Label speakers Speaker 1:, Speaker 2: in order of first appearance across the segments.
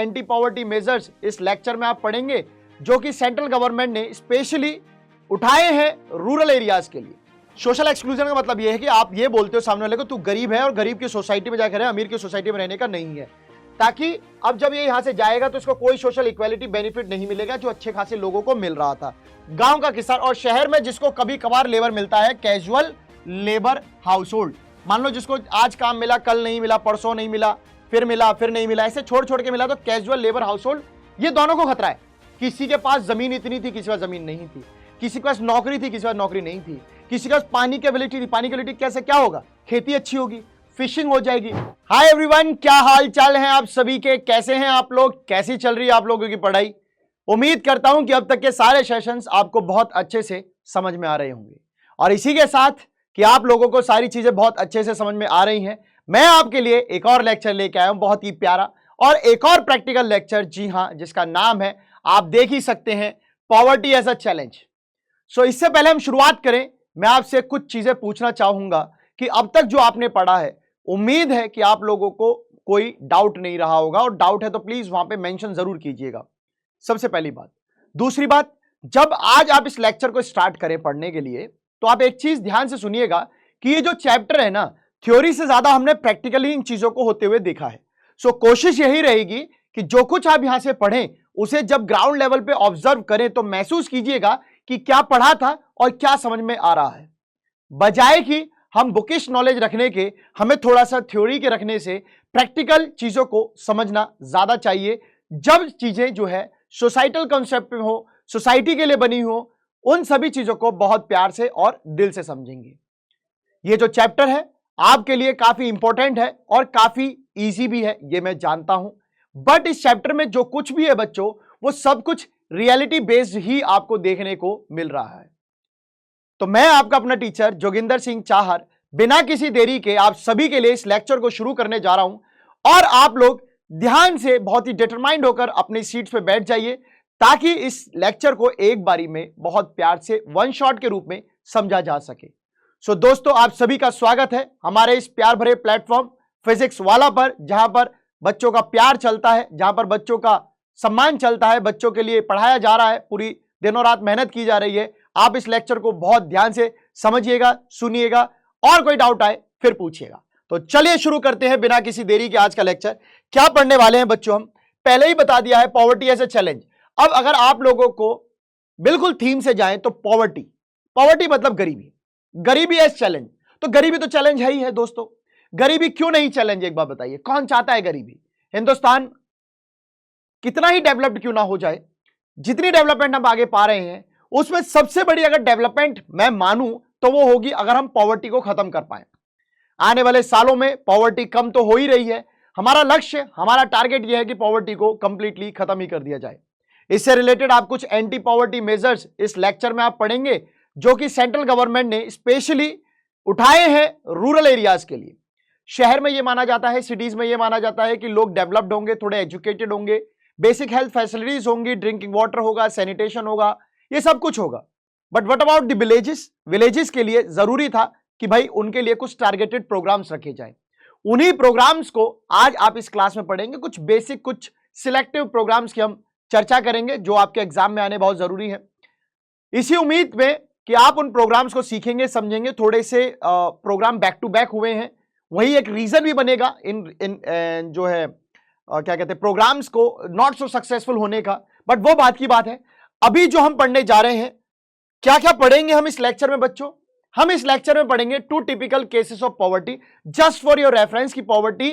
Speaker 1: Anti poverty measures इस lecture में आप पढ़ेंगे जो कि सेंट्रल गवर्नमेंट ने स्पेशली उठाए हैं रूरल एरियाज के लिए। सोशल एक्सक्लूजन का मतलब यह है कि आप ये बोलते हो सामने वाले को तू गरीब है और गरीब की सोसाइटी में जाकर अमीर की सोसाइटी में रहने का नहीं है, ताकि अब जब ये यहां से जाएगा तो इसको कोई सोशल इक्वालिटी बेनिफिट नहीं मिलेगा जो अच्छे खासे लोगों को मिल रहा था। गांव का किसान और शहर में जिसको कभी कभार लेबर मिलता है, कैजुअल लेबर हाउस होल्ड, मान लो जिसको आज काम मिला, कल नहीं मिला, परसों नहीं मिला, फिर मिला, फिर नहीं मिला, ऐसे छोड़ छोड़ के मिला, तो कैजुअल लेबर हाउस होल्ड, ये दोनों को खतरा है। किसी के पास जमीन इतनी थी, किसी के पास जमीन नहीं थी, किसी के पास नौकरी थी, किसी के पास नौकरी नहीं थी, किसी के पास पानी की एबिलिटी थी, पानी की एबिलिटी कैसे क्या होगा, खेती अच्छी होगी, फिशिंग हो जाएगी। हाय एवरीवन, क्या हाल चाल है आप सभी के, कैसे हैं आप लोग, कैसी चल रही है आप लोगों की पढ़ाई। उम्मीद करता हूं कि अब तक के सारे सेशंस आपको बहुत अच्छे से समझ में आ रहे होंगे, और इसी के साथ कि आप लोगों को सारी चीजें बहुत अच्छे से समझ में आ रही हैं, मैं आपके लिए एक और लेक्चर लेके आया हूं, बहुत ही प्यारा और एक और प्रैक्टिकल लेक्चर, जी हां, जिसका नाम है, आप देख ही सकते हैं, पॉवर्टी एज अ चैलेंज। सो इससे पहले हम शुरुआत करें, मैं आपसे कुछ चीजें पूछना चाहूंगा कि अब तक जो आपने पढ़ा है, उम्मीद है कि आप लोगों को कोई डाउट नहीं रहा होगा, और डाउट है तो प्लीज वहां पे मेंशन जरूर कीजिएगा, सबसे पहली बात। दूसरी बात, जब आज आप इस लेक्चर को स्टार्ट करें पढ़ने के लिए, तो आप एक चीज ध्यान से सुनिएगा कि ये जो चैप्टर है ना, थ्योरी से ज्यादा हमने प्रैक्टिकली इन चीजों को होते हुए देखा है। सो कोशिश यही रहेगी कि जो कुछ आप यहां से पढ़ें उसे जब ग्राउंड लेवल पे ऑब्जर्व करें तो महसूस कीजिएगा कि क्या पढ़ा था और क्या समझ में आ रहा है, बजाय कि हम बुकिश नॉलेज रखने के, हमें थोड़ा सा थ्योरी के रखने से प्रैक्टिकल चीजों को समझना ज्यादा चाहिए। जब चीजें जो है सोसाइटल कॉन्सेप्ट में हो, सोसाइटी के लिए बनी हो, उन सभी चीजों को बहुत प्यार से और दिल से समझेंगे। ये जो चैप्टर है आपके लिए काफी इंपॉर्टेंट है और काफी इजी भी है, ये मैं जानता हूं, बट इस चैप्टर में जो कुछ भी है बच्चों, वो सब कुछ रियलिटी बेस्ड ही आपको देखने को मिल रहा है। तो मैं आपका अपना टीचर जोगिंदर सिंह चाहर बिना किसी देरी के आप सभी के लिए इस लेक्चर को शुरू करने जा रहा हूं, और आप लोग ध्यान से बहुत ही डिटरमाइंड होकर अपनी सीट्स पे बैठ जाइए, ताकि इस लेक्चर को एक बारी में बहुत प्यार से वन शॉट के रूप में समझा जा सके। सो दोस्तों, आप सभी का स्वागत है हमारे इस प्यार भरे प्लेटफॉर्म फिजिक्स वाला पर, जहां पर बच्चों का प्यार चलता है, जहां पर बच्चों का सम्मान चलता है, बच्चों के लिए पढ़ाया जा रहा है, पूरी दिनों रात मेहनत की जा रही है। आप इस लेक्चर को बहुत ध्यान से समझिएगा, सुनिएगा, और कोई डाउट आए फिर पूछिएगा। तो चलिए शुरू करते हैं बिना किसी देरी के आज का लेक्चर। क्या पढ़ने वाले हैं बच्चों, हम पहले ही बता दिया है, पॉवर्टी एज ए चैलेंज। अब अगर आप लोगों को बिल्कुल थीम से जाएं तो पॉवर्टी, पॉवर्टी मतलब गरीबी, गरीबी एज चैलेंज। तो गरीबी तो चैलेंज है ही है दोस्तों, गरीबी क्यों नहीं चैलेंज, एक बार बताइए, कौन चाहता है गरीबी। हिंदुस्तान कितना ही डेवलप्ड क्यों ना हो जाए, जितनी डेवलपमेंट हम आगे पा रहे हैं, उसमें सबसे बड़ी अगर डेवलपमेंट मैं मानूं तो वो होगी अगर हम पॉवर्टी को खत्म कर पाए। आने वाले सालों में पॉवर्टी कम तो हो ही रही है, हमारा लक्ष्य, हमारा टारगेट यह है कि पॉवर्टी को कंप्लीटली खत्म ही कर दिया जाए। इससे रिलेटेड आप कुछ एंटी पॉवर्टी मेजर्स इस लेक्चर में आप पढ़ेंगे जो कि सेंट्रल गवर्नमेंट ने स्पेशली उठाए हैं रूरल एरियाज के लिए। शहर में यह माना जाता है, सिटीज में यह माना जाता है कि लोग डेवलप्ड होंगे, थोड़े एजुकेटेड होंगे, बेसिक हेल्थ फैसिलिटीज होंगी, ड्रिंकिंग वाटर होगा, सैनिटेशन होगा, ये सब कुछ होगा। But what about the villages, villages के लिए जरूरी था कि भाई उनके लिए कुछ टारगेटेड प्रोग्राम्स रखे जाएं। उन्हीं प्रोग्राम्स को आज आप इस क्लास में पढ़ेंगे, कुछ बेसिक, कुछ सिलेक्टिव प्रोग्राम्स की हम चर्चा करेंगे जो आपके एग्जाम में आने बहुत जरूरी है। इसी उम्मीद में कि आप उन प्रोग्राम्स को सीखेंगे, समझेंगे। थोड़े से प्रोग्राम बैक टू बैक हुए हैं, वही एक रीजन भी बनेगा इन जो है क्या कहते हैं, प्रोग्राम्स को नॉट सो सक्सेसफुल होने का, बट वो बात की बात है। अभी जो हम पढ़ने जा रहे हैं, क्या क्या पढ़ेंगे हम इस लेक्चर में बच्चों, हम इस लेक्चर में पढ़ेंगे 2 typical cases of poverty, just for your reference की पॉवर्टी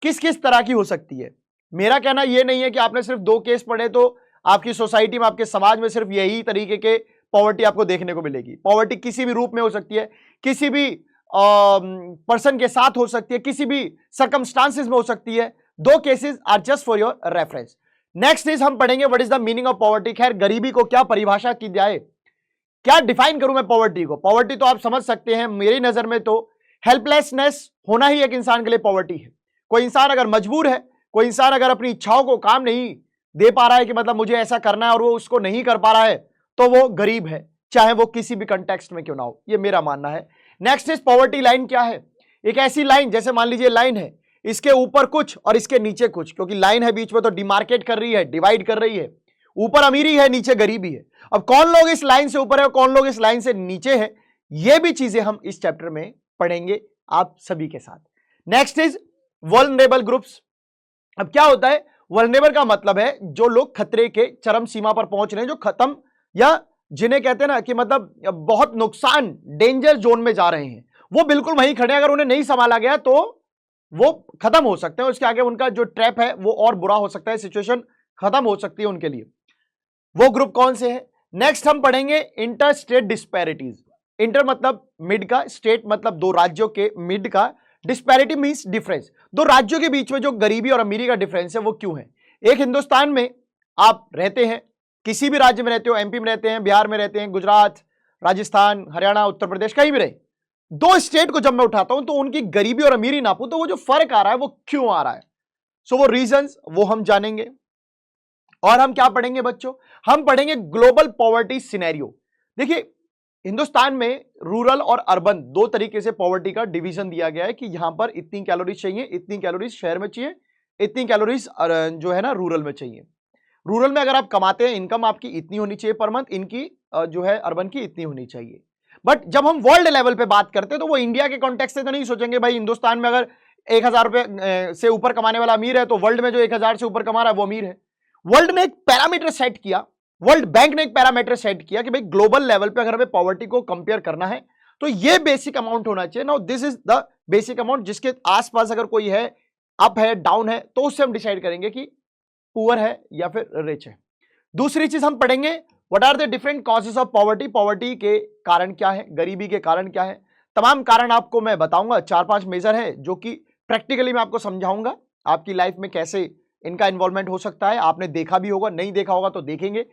Speaker 1: किस किस तरह की हो सकती है। मेरा कहना यह नहीं है कि आपने सिर्फ 2 केस पढ़े तो आपकी सोसाइटी में, आपके समाज में सिर्फ यही तरीके के पॉवर्टी आपको देखने को मिलेगी। पॉवर्टी किसी भी रूप में हो सकती है, किसी भी पर्सन के साथ हो सकती है, किसी भी सर्कमस्टांसेस में हो सकती है। 2 cases are just for your reference. Next is हम पढ़ेंगे what is the meaning of poverty. खैर, गरीबी को क्या परिभाषा की जाए, क्या डिफाइन करूं मैं पॉवर्टी को। पॉवर्टी तो आप समझ सकते हैं, मेरी नजर में तो हेल्पलेसनेस होना ही एक इंसान के लिए पॉवर्टी है। कोई इंसान अगर मजबूर है, कोई इंसान अगर अपनी इच्छाओं को काम नहीं दे पा रहा है कि मतलब मुझे ऐसा करना है और वो उसको नहीं कर पा रहा है, तो वो गरीब है, चाहे वो किसी भी कंटेक्स्ट में क्यों ना हो, ये मेरा मानना है। नेक्स्ट इज पॉवर्टी लाइन क्या है। एक ऐसी लाइन, जैसे मान लीजिए लाइन है, इसके ऊपर कुछ और इसके नीचे कुछ, क्योंकि लाइन है बीच में तो डिमार्केट कर रही है, डिवाइड कर रही है। ऊपर अमीरी है, नीचे गरीबी है। अब कौन लोग इस लाइन से ऊपर है और कौन लोग इस लाइन से नीचे है, ये भी चीजें हम इस चैप्टर में पढ़ेंगे आप सभी के साथ। Next is vulnerable groups. अब क्या होता है वल्नरेबल का मतलब है जो लोग खतरे के चरम सीमा पर पहुंच रहे हैं, जो खत्म या जिन्हें कहते हैं ना कि मतलब बहुत नुकसान, डेंजर जोन में जा रहे हैं, वो बिल्कुल वहीं खड़े हैं। अगर उन्हें नहीं संभाला गया तो वो खत्म हो सकते हैं, उसके आगे उनका जो ट्रैप है वो और बुरा हो सकता है, सिचुएशन खत्म हो सकती है उनके लिए। वो ग्रुप कौन से हैं? नेक्स्ट हम पढ़ेंगे इंटर स्टेट डिस्पैरिटीज। इंटर मतलब मिड का, स्टेट मतलब दो राज्यों के मिड का, डिस्पैरिटी मींस डिफरेंस, दो राज्यों के बीच में जो गरीबी और अमीरी का डिफरेंस है वो क्यों है। एक हिंदुस्तान में आप रहते हैं, किसी भी राज्य में रहते हो, एमपी में रहते हैं, बिहार में रहते हैं, गुजरात, राजस्थान, हरियाणा, उत्तर प्रदेश, कहीं भी रहे, दो स्टेट को जब मैं उठाता हूं तो उनकी गरीबी और अमीरी नापूं तो वो जो फर्क आ रहा है वो क्यों आ रहा है, सो वो रीजंस वो हम जानेंगे। और हम क्या पढ़ेंगे बच्चों, हम पढ़ेंगे ग्लोबल पॉवर्टी सिनेरियो। देखिए हिंदुस्तान में रूरल और अर्बन दो तरीके से पॉवर्टी का डिवीजन दिया गया है कि यहां पर इतनी कैलोरीज चाहिए, इतनी कैलोरीज शहर में चाहिए, इतनी कैलोरीज जो है ना रूरल में चाहिए। रूरल में अगर आप कमाते हैं, इनकम आपकी इतनी होनी चाहिए पर मंथ, इनकी जो है अर्बन की इतनी होनी चाहिए। बट जब हम वर्ल्ड लेवल पे बात करते हैं तो वो इंडिया के कॉन्टेक्स्ट से तो नहीं सोचेंगे भाई हिंदुस्तान में अगर 1000 रुपए से ऊपर कमाने वाला अमीर है तो वर्ल्ड में जो 1000 से ऊपर कमा रहा है वो अमीर है। वर्ल्ड ने एक पैरामीटर सेट किया, वर्ल्ड बैंक ने एक पैरामीटर सेट किया कि भाई ग्लोबल लेवल पे अगर हमें पॉवर्टी को कंपेयर करना है तो ये बेसिक अमाउंट होना चाहिए। Now this is the basic amount, जिसके आसपास अगर कोई है, अप है, डाउन है, तो उससे हम डिसाइड करेंगे कि पुअर है या फिर रिच है। दूसरी चीज हम पढ़ेंगे what are the different causes of poverty, poverty के कारण क्या है, गरीबी के कारण क्या है, तमाम कारण आपको मैं बताऊंगा। 4-5 मेजर है जो कि प्रैक्टिकली मैं आपको समझाऊंगा आपकी लाइफ में कैसे इनका इन्वॉल्वमेंट हो सकता है। आपने देखा भी होगा, नहीं देखा होगा तो देखेंगे,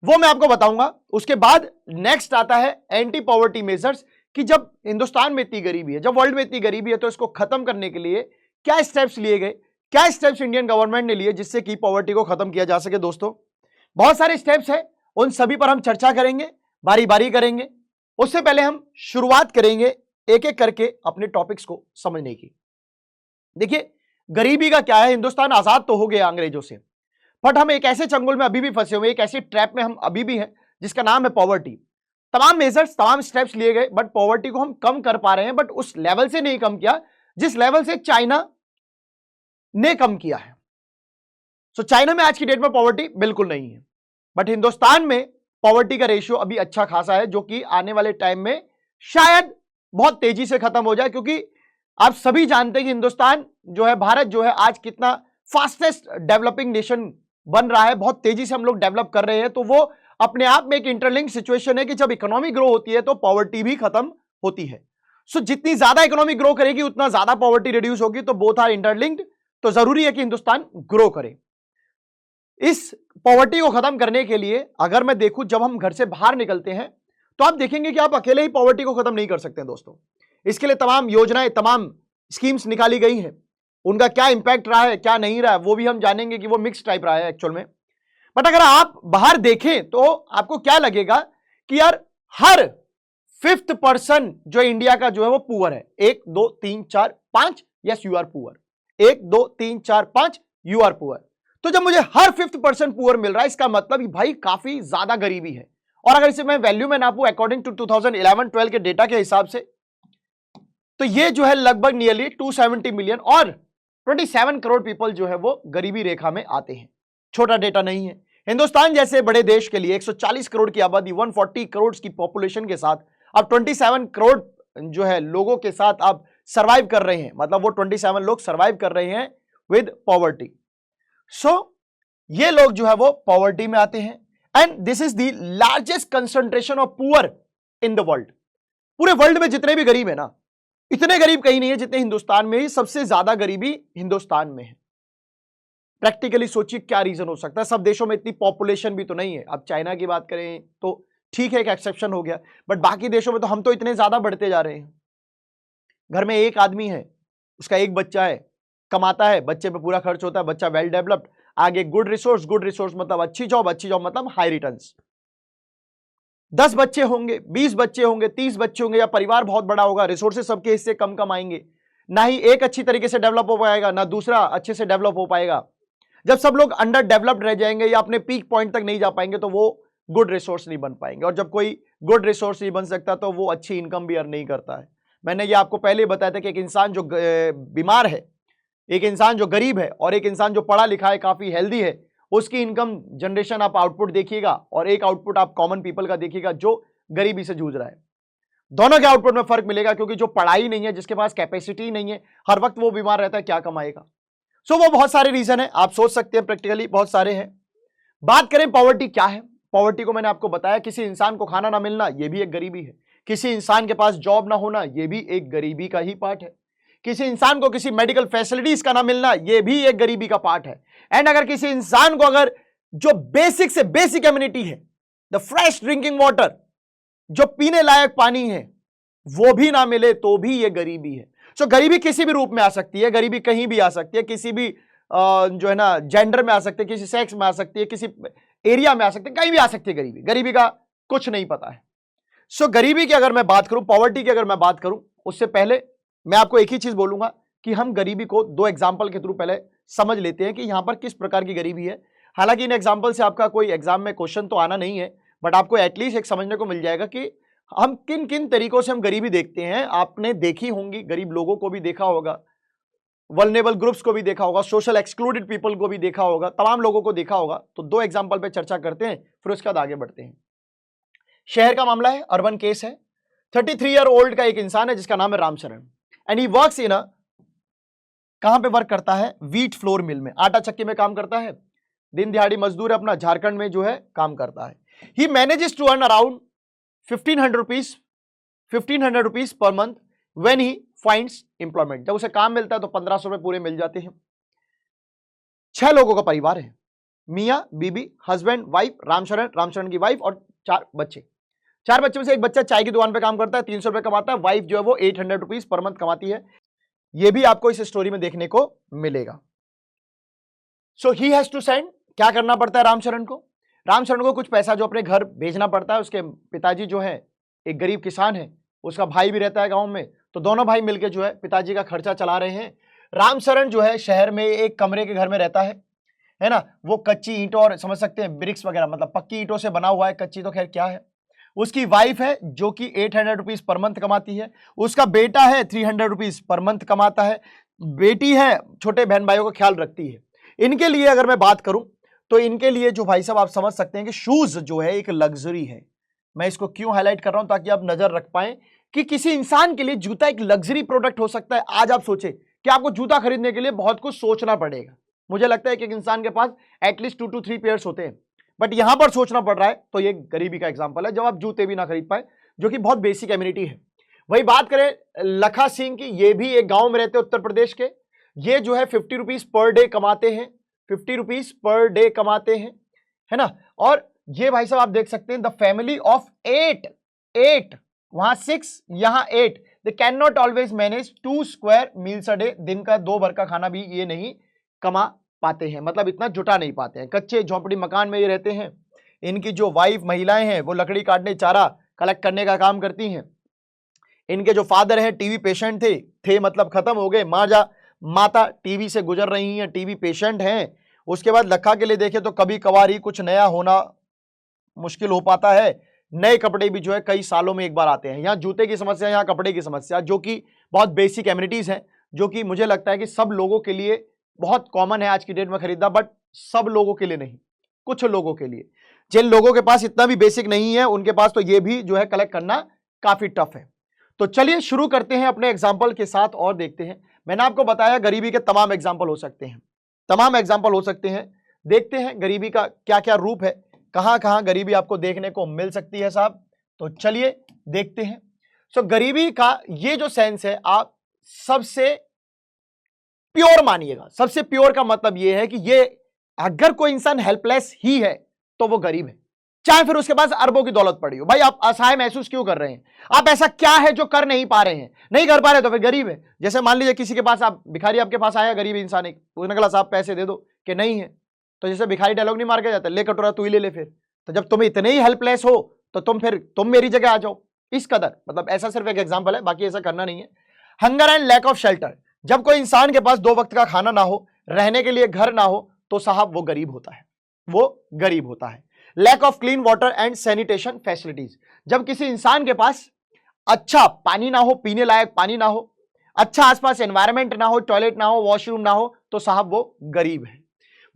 Speaker 1: वो मैं आपको बताऊंगा। उसके बाद नेक्स्ट आता है एंटी पॉवर्टी मेजर्स, कि जब हिंदुस्तान में इतनी गरीबी है, जब वर्ल्ड में इतनी गरीबी है, तो इसको खत्म करने के लिए क्या स्टेप्स लिए गए, क्या स्टेप्स इंडियन गवर्नमेंट ने लिए जिससे कि पॉवर्टी को खत्म किया जा सके। दोस्तों बहुत सारे स्टेप्स हैं, उन सभी पर हम चर्चा करेंगे, बारी बारी करेंगे। उससे पहले हम शुरुआत करेंगे एक एक करके अपने टॉपिक्स को समझने की। देखिए गरीबी का क्या है, हिंदुस्तान आजाद तो हो गया अंग्रेजों से, बट हम एक ऐसे चंगुल में अभी भी फंसे हुए, एक ऐसे ट्रैप में हम अभी भी हैं जिसका नाम है पॉवर्टी। तमाम मेजर्स, तमाम स्टेप्स लिए गए, बट पॉवर्टी को हम कम कर पा रहे हैं, बट उस लेवल से नहीं कम किया जिस लेवल से चाइना ने कम किया है। सो चाइना में आज की डेट में पॉवर्टी बिल्कुल नहीं है, बट हिंदुस्तान में पॉवर्टी का रेशियो अभी अच्छा खासा है, जो कि आने वाले टाइम में शायद बहुत तेजी से खत्म हो जाए, क्योंकि आप सभी जानते हैं कि हिंदुस्तान जो है, भारत जो है आज कितना फास्टेस्ट डेवलपिंग नेशन बन रहा है, बहुत तेजी से हम लोग डेवलप कर रहे हैं। तो वो अपने आप में एक इंटरलिंक सिचुएशन है कि जब इकोनॉमी ग्रो होती है तो पॉवर्टी भी खत्म होती है। सो जितनी ज्यादा इकोनॉमी ग्रो करेगी उतना ज्यादा पॉवर्टी रिड्यूस होगी, तो बोथ आर इंटरलिंक्ड। तो जरूरी है कि हिंदुस्तान ग्रो करे। इस पॉवर्टी को खत्म करने के लिए अगर मैं देखूं, जब हम घर से बाहर निकलते हैं तो आप देखेंगे कि आप अकेले ही पॉवर्टी को खत्म नहीं कर सकते दोस्तों। इसके लिए तमाम योजनाएं, तमाम स्कीम्स निकाली गई हैं, उनका क्या इंपैक्ट रहा है, क्या नहीं रहा है, वो भी हम जानेंगे कि वो मिक्स टाइप रहा है एक्चुअल में। बट अगर आप बाहर देखें तो आपको क्या लगेगा कि यार हर 5th पर्सन जो इंडिया का जो है वो पुअर है। 1 2 3 4 5, yes you are poor. 1 2 3 4 5, you are poor. तो जब मुझे हर 5th पर्सन पुअर मिल रहा है, इसका मतलब भाई काफी ज्यादा गरीबी है। और अगर इसे मैं वैल्यू में नापूं अकॉर्डिंग टू 2011-12 के डेटा के हिसाब से, तो ये जो है लगभग नियरली 270 मिलियन और 27 करोड़ पीपल जो है वो गरीबी रेखा में आते हैं। छोटा डेटा नहीं है। हिंदुस्तान जैसे बड़े देश के लिए 140 करोड़ की आबादी, 140 करोड़ की पॉपुलेशन के साथ अब 27 करोड़ जो है लोगों के साथ आप सरवाइव कर रहे हैं, मतलब वो 27 लोग सरवाइव कर रहे हैं विद पॉवर्टी। सो ये लोग जो है वो पॉवर्टी में आते हैं, and this is the largest concentration of poor in the world. पूरे वर्ल्ड में जितने भी गरीब है ना, इतने गरीब कहीं नहीं है जितने हिंदुस्तान में ही। सबसे ज्यादा गरीबी हिंदुस्तान में है। प्रैक्टिकली सोचिए क्या रीजन हो सकता है। सब देशों में इतनी पॉपुलेशन भी तो नहीं है। अब चाइना की बात करें तो ठीक है, एक एक्सेप्शन हो गया, बट बाकी देशों में तो हम तो इतने ज्यादा बढ़ते जा रहे हैं। घर में एक आदमी है, उसका एक बच्चा है, कमाता है, बच्चे पे पूरा खर्च होता है, बच्चा वेल डेवलप्ड, आगे गुड रिसोर्स मतलब अच्छी जॉब मतलब हाई रिटर्न्स। 10 बच्चे होंगे, 20 बच्चे होंगे, 30 बच्चे होंगे, या परिवार बहुत बड़ा होगा, रिसोर्सेज सबके हिस्से कम कम आएंगे, ना ही एक अच्छी तरीके से डेवलप हो पाएगा, ना दूसरा अच्छे से डेवलप हो पाएगा। जब सब लोग अंडर डेवलप्ड रह जाएंगे या अपने पीक पॉइंट तक नहीं जा पाएंगे तो वो गुड रिसोर्स नहीं बन पाएंगे, और जब कोई गुड रिसोर्स नहीं बन सकता तो वो अच्छी इनकम भी अर्न नहीं करता है। मैंने ये आपको पहले ही बताया था कि एक इंसान जो बीमार है, एक इंसान जो गरीब है और एक इंसान जो पढ़ा लिखा है, काफी हेल्दी है, उसकी इनकम जनरेशन आप आउटपुट देखिएगा और एक आउटपुट आप कॉमन पीपल का देखिएगा जो गरीबी से जूझ रहा है। दोनों के आउटपुट में फर्क मिलेगा, क्योंकि जो पढ़ाई नहीं है, जिसके पास कैपेसिटी नहीं है, हर वक्त वो बीमार रहता है, क्या कमाएगा। सो वो बहुत सारे रीजन है, आप सोच सकते हैं, प्रैक्टिकली बहुत सारे हैं। बात करें पॉवर्टी क्या है, पॉवर्टी को मैंने आपको बताया, किसी इंसान को खाना ना मिलना ये भी एक गरीबी है, किसी इंसान के पास जॉब ना होना ये भी एक गरीबी का ही पार्ट है, किसी इंसान को किसी मेडिकल फैसिलिटीज का ना मिलना ये भी एक गरीबी का पार्ट है। एंड अगर किसी इंसान को अगर जो बेसिक से बेसिक एमिनिटी है, द फ्रेश ड्रिंकिंग वाटर, जो पीने लायक पानी है, वो भी ना मिले तो भी ये गरीबी है। सो गरीबी किसी भी रूप में आ सकती है, गरीबी कहीं भी आ सकती है, किसी भी जो है ना जेंडर में आ सकती है, किसी सेक्स में आ सकती है, किसी एरिया में आ सकती है, कहीं भी आ सकती है गरीबी। गरीबी का कुछ नहीं पता है। सो गरीबी की अगर मैं बात करूं, पॉवर्टी की अगर मैं बात करूं, उससे पहले मैं आपको एक ही चीज बोलूंगा कि हम गरीबी को दो एग्जाम्पल के थ्रू पहले समझ लेते हैं कि यहां पर किस प्रकार की गरीबी है। हालांकि इन एग्जाम्पल से आपका कोई एग्जाम में क्वेश्चन तो आना नहीं है, बट आपको एटलीस्ट एक समझने को मिल जाएगा कि हम किन किन तरीकों से हम गरीबी देखते हैं। आपने देखी होंगी, गरीब लोगों को भी देखा होगा, वल्नरेबल ग्रुप्स को भी देखा होगा, सोशल एक्सक्लूडेड पीपल को भी देखा होगा, तमाम लोगों को देखा होगा। तो दो एग्जाम्पल पे चर्चा करते हैं, फिर उसके बाद आगे बढ़ते हैं। शहर का मामला है, अर्बन केस है। 33 ईयर ओल्ड का एक इंसान है जिसका नाम है Ramcharan, and he works in कहां पे वर्क करता है, व्हीट फ्लोर मिल में, आटा चक्की में काम करता है, दिन दिहाड़ी मजदूर है, अपना झारखंड में जो है काम करता है। He manages to earn around 1500 rupees per month when he finds employment. जब उसे काम मिलता है तो 1500 रुपए पूरे मिल जाते हैं। 6 लोगों का परिवार है, मियां बीबी, हस्बैंड वाइफ, रामचरण की वाइफ और 4 बच्चे। 4 बच्चे में से एक बच्चा चाय की दुकान पे काम करता है, 300 रुपए कमाता है। वाइफ जो है वो 800 रुपीज पर मंथ कमाती है। ये भी आपको इस स्टोरी में देखने को मिलेगा। सो ही हैज टू सेंड, क्या करना पड़ता है रामचरण को कुछ पैसा जो अपने घर भेजना पड़ता है। उसके पिताजी जो है एक गरीब किसान है, उसका भाई भी रहता है गांव में, तो दोनों भाई मिलकर जो है पिताजी का खर्चा चला रहे हैं। रामचरण जो है शहर में एक कमरे के घर में रहता है ना, वो कच्ची ईंटों और समझ सकते हैं ब्रिक्स वगैरह, मतलब पक्की ईंटों से बना हुआ है, कच्ची तो खैर क्या है। उसकी वाइफ है जो कि 800 रुपीज पर मंथ कमाती है। उसका बेटा है 300 रुपीज पर मंथ कमाता है। बेटी है, छोटे बहन भाइयों का ख्याल रखती है। इनके लिए अगर मैं बात करूं तो इनके लिए जो भाई साहब आप समझ सकते हैं कि शूज जो है एक लग्जरी है। मैं इसको क्यों हाईलाइट कर रहा हूं, ताकि आप नजर रख पाएं कि किसी इंसान के लिए जूता एक लग्जरी प्रोडक्ट हो सकता है। आज आप सोचे कि आपको जूता खरीदने के लिए बहुत कुछ सोचना पड़ेगा। मुझे लगता है कि एक इंसान के पास एटलीस्ट 2 to 3 पेयर्स होते हैं, बट यहां पर सोचना पड़ रहा है। तो ये गरीबी का एग्जांपल है जब आप जूते भी ना खरीद पाए, जो कि बहुत बेसिक एमिनिटी है। वही बात करें लखा सिंह की, ये भी एक गांव में रहते हैं उत्तर प्रदेश के। ये जो है 50 रुपीज पर डे कमाते हैं, 50 रुपीज पर डे कमाते हैं, है ना। और ये भाई साहब आप देख सकते हैं, द फैमिली ऑफ 8 वहां 6 यहां 8, they can not always manage 2 square meals a day. दिन का 2 बार का खाना भी ये नहीं कमा पाते हैं, मतलब इतना जुटा नहीं पाते हैं। कच्चे झोंपड़ी मकान में ये रहते हैं। इनकी जो वाइफ महिलाएं हैं वो लकड़ी काटने, चारा कलेक्ट करने का काम करती हैं। इनके जो फादर हैं टीवी पेशेंट थे मतलब खत्म हो गए। माता टीवी से गुजर रही हैं, टीवी पेशेंट हैं। उसके बाद लखा के लिए देखें तो कभी कभार ही कुछ नया होना मुश्किल हो पाता है। नए कपड़े भी जो है कई सालों में एक बार आते हैं। यहाँ जूते की समस्या, यहाँ कपड़े की समस्या, जो कि बहुत बेसिक एमिनिटीज हैं, जो कि मुझे लगता है कि सब लोगों के लिए बहुत कॉमन है आज की डेट में खरीदना, बट सब लोगों के लिए नहीं, कुछ लोगों के लिए। जिन लोगों के पास इतना भी बेसिक नहीं है उनके पास तो ये भी जो है कलेक्ट करना काफी टफ है। तो चलिए शुरू करते हैं अपने एग्जाम्पल के साथ और देखते हैं। मैंने आपको बताया गरीबी के तमाम एग्जाम्पल हो सकते हैं, तमाम एग्जाम्पल हो सकते हैं। देखते हैं गरीबी का क्या क्या रूप है, कहां कहां गरीबी आपको देखने को मिल सकती है साहब। तो चलिए देखते हैं। सो गरीबी का ये जो सेंस है आप सबसे प्योर मानिएगा। सबसे प्योर का मतलब यह है कि ये अगर कोई इंसान हेल्पलेस ही है तो वो गरीब है, चाहे फिर उसके पास अरबों की दौलत पड़ी हो। भाई आप असहाय महसूस क्यों कर रहे हैं? आप ऐसा क्या है जो कर नहीं पा रहे हैं? नहीं कर पा रहे तो फिर गरीब है। जैसे मान लीजिए किसी के पास, आप भिखारी आपके पास आया, गरीब इंसान एक, उसने कहा साहब पैसे दे दो, कि नहीं है। तो जैसे भिखारी डायलॉग नहीं मार के जाता, ले कटोरा तू ही ले फिर। तो जब तुम इतने ही हेल्पलेस हो तो तुम मेरी जगह आ जाओ। इस कदर, मतलब ऐसा सिर्फ एक एग्जाम्पल है, बाकी ऐसा करना नहीं है। Hunger and lack of shelter, जब कोई इंसान के पास 2 वक्त का खाना ना हो, रहने के लिए घर ना हो, तो साहब वो गरीब होता है, वो गरीब होता है। Lack of clean water and sanitation facilities, जब किसी इंसान के पास अच्छा पानी ना हो, पीने लायक पानी ना हो, अच्छा आसपास एनवायरमेंट ना हो, टॉयलेट ना हो, वॉशरूम ना हो, तो साहब वो गरीब है।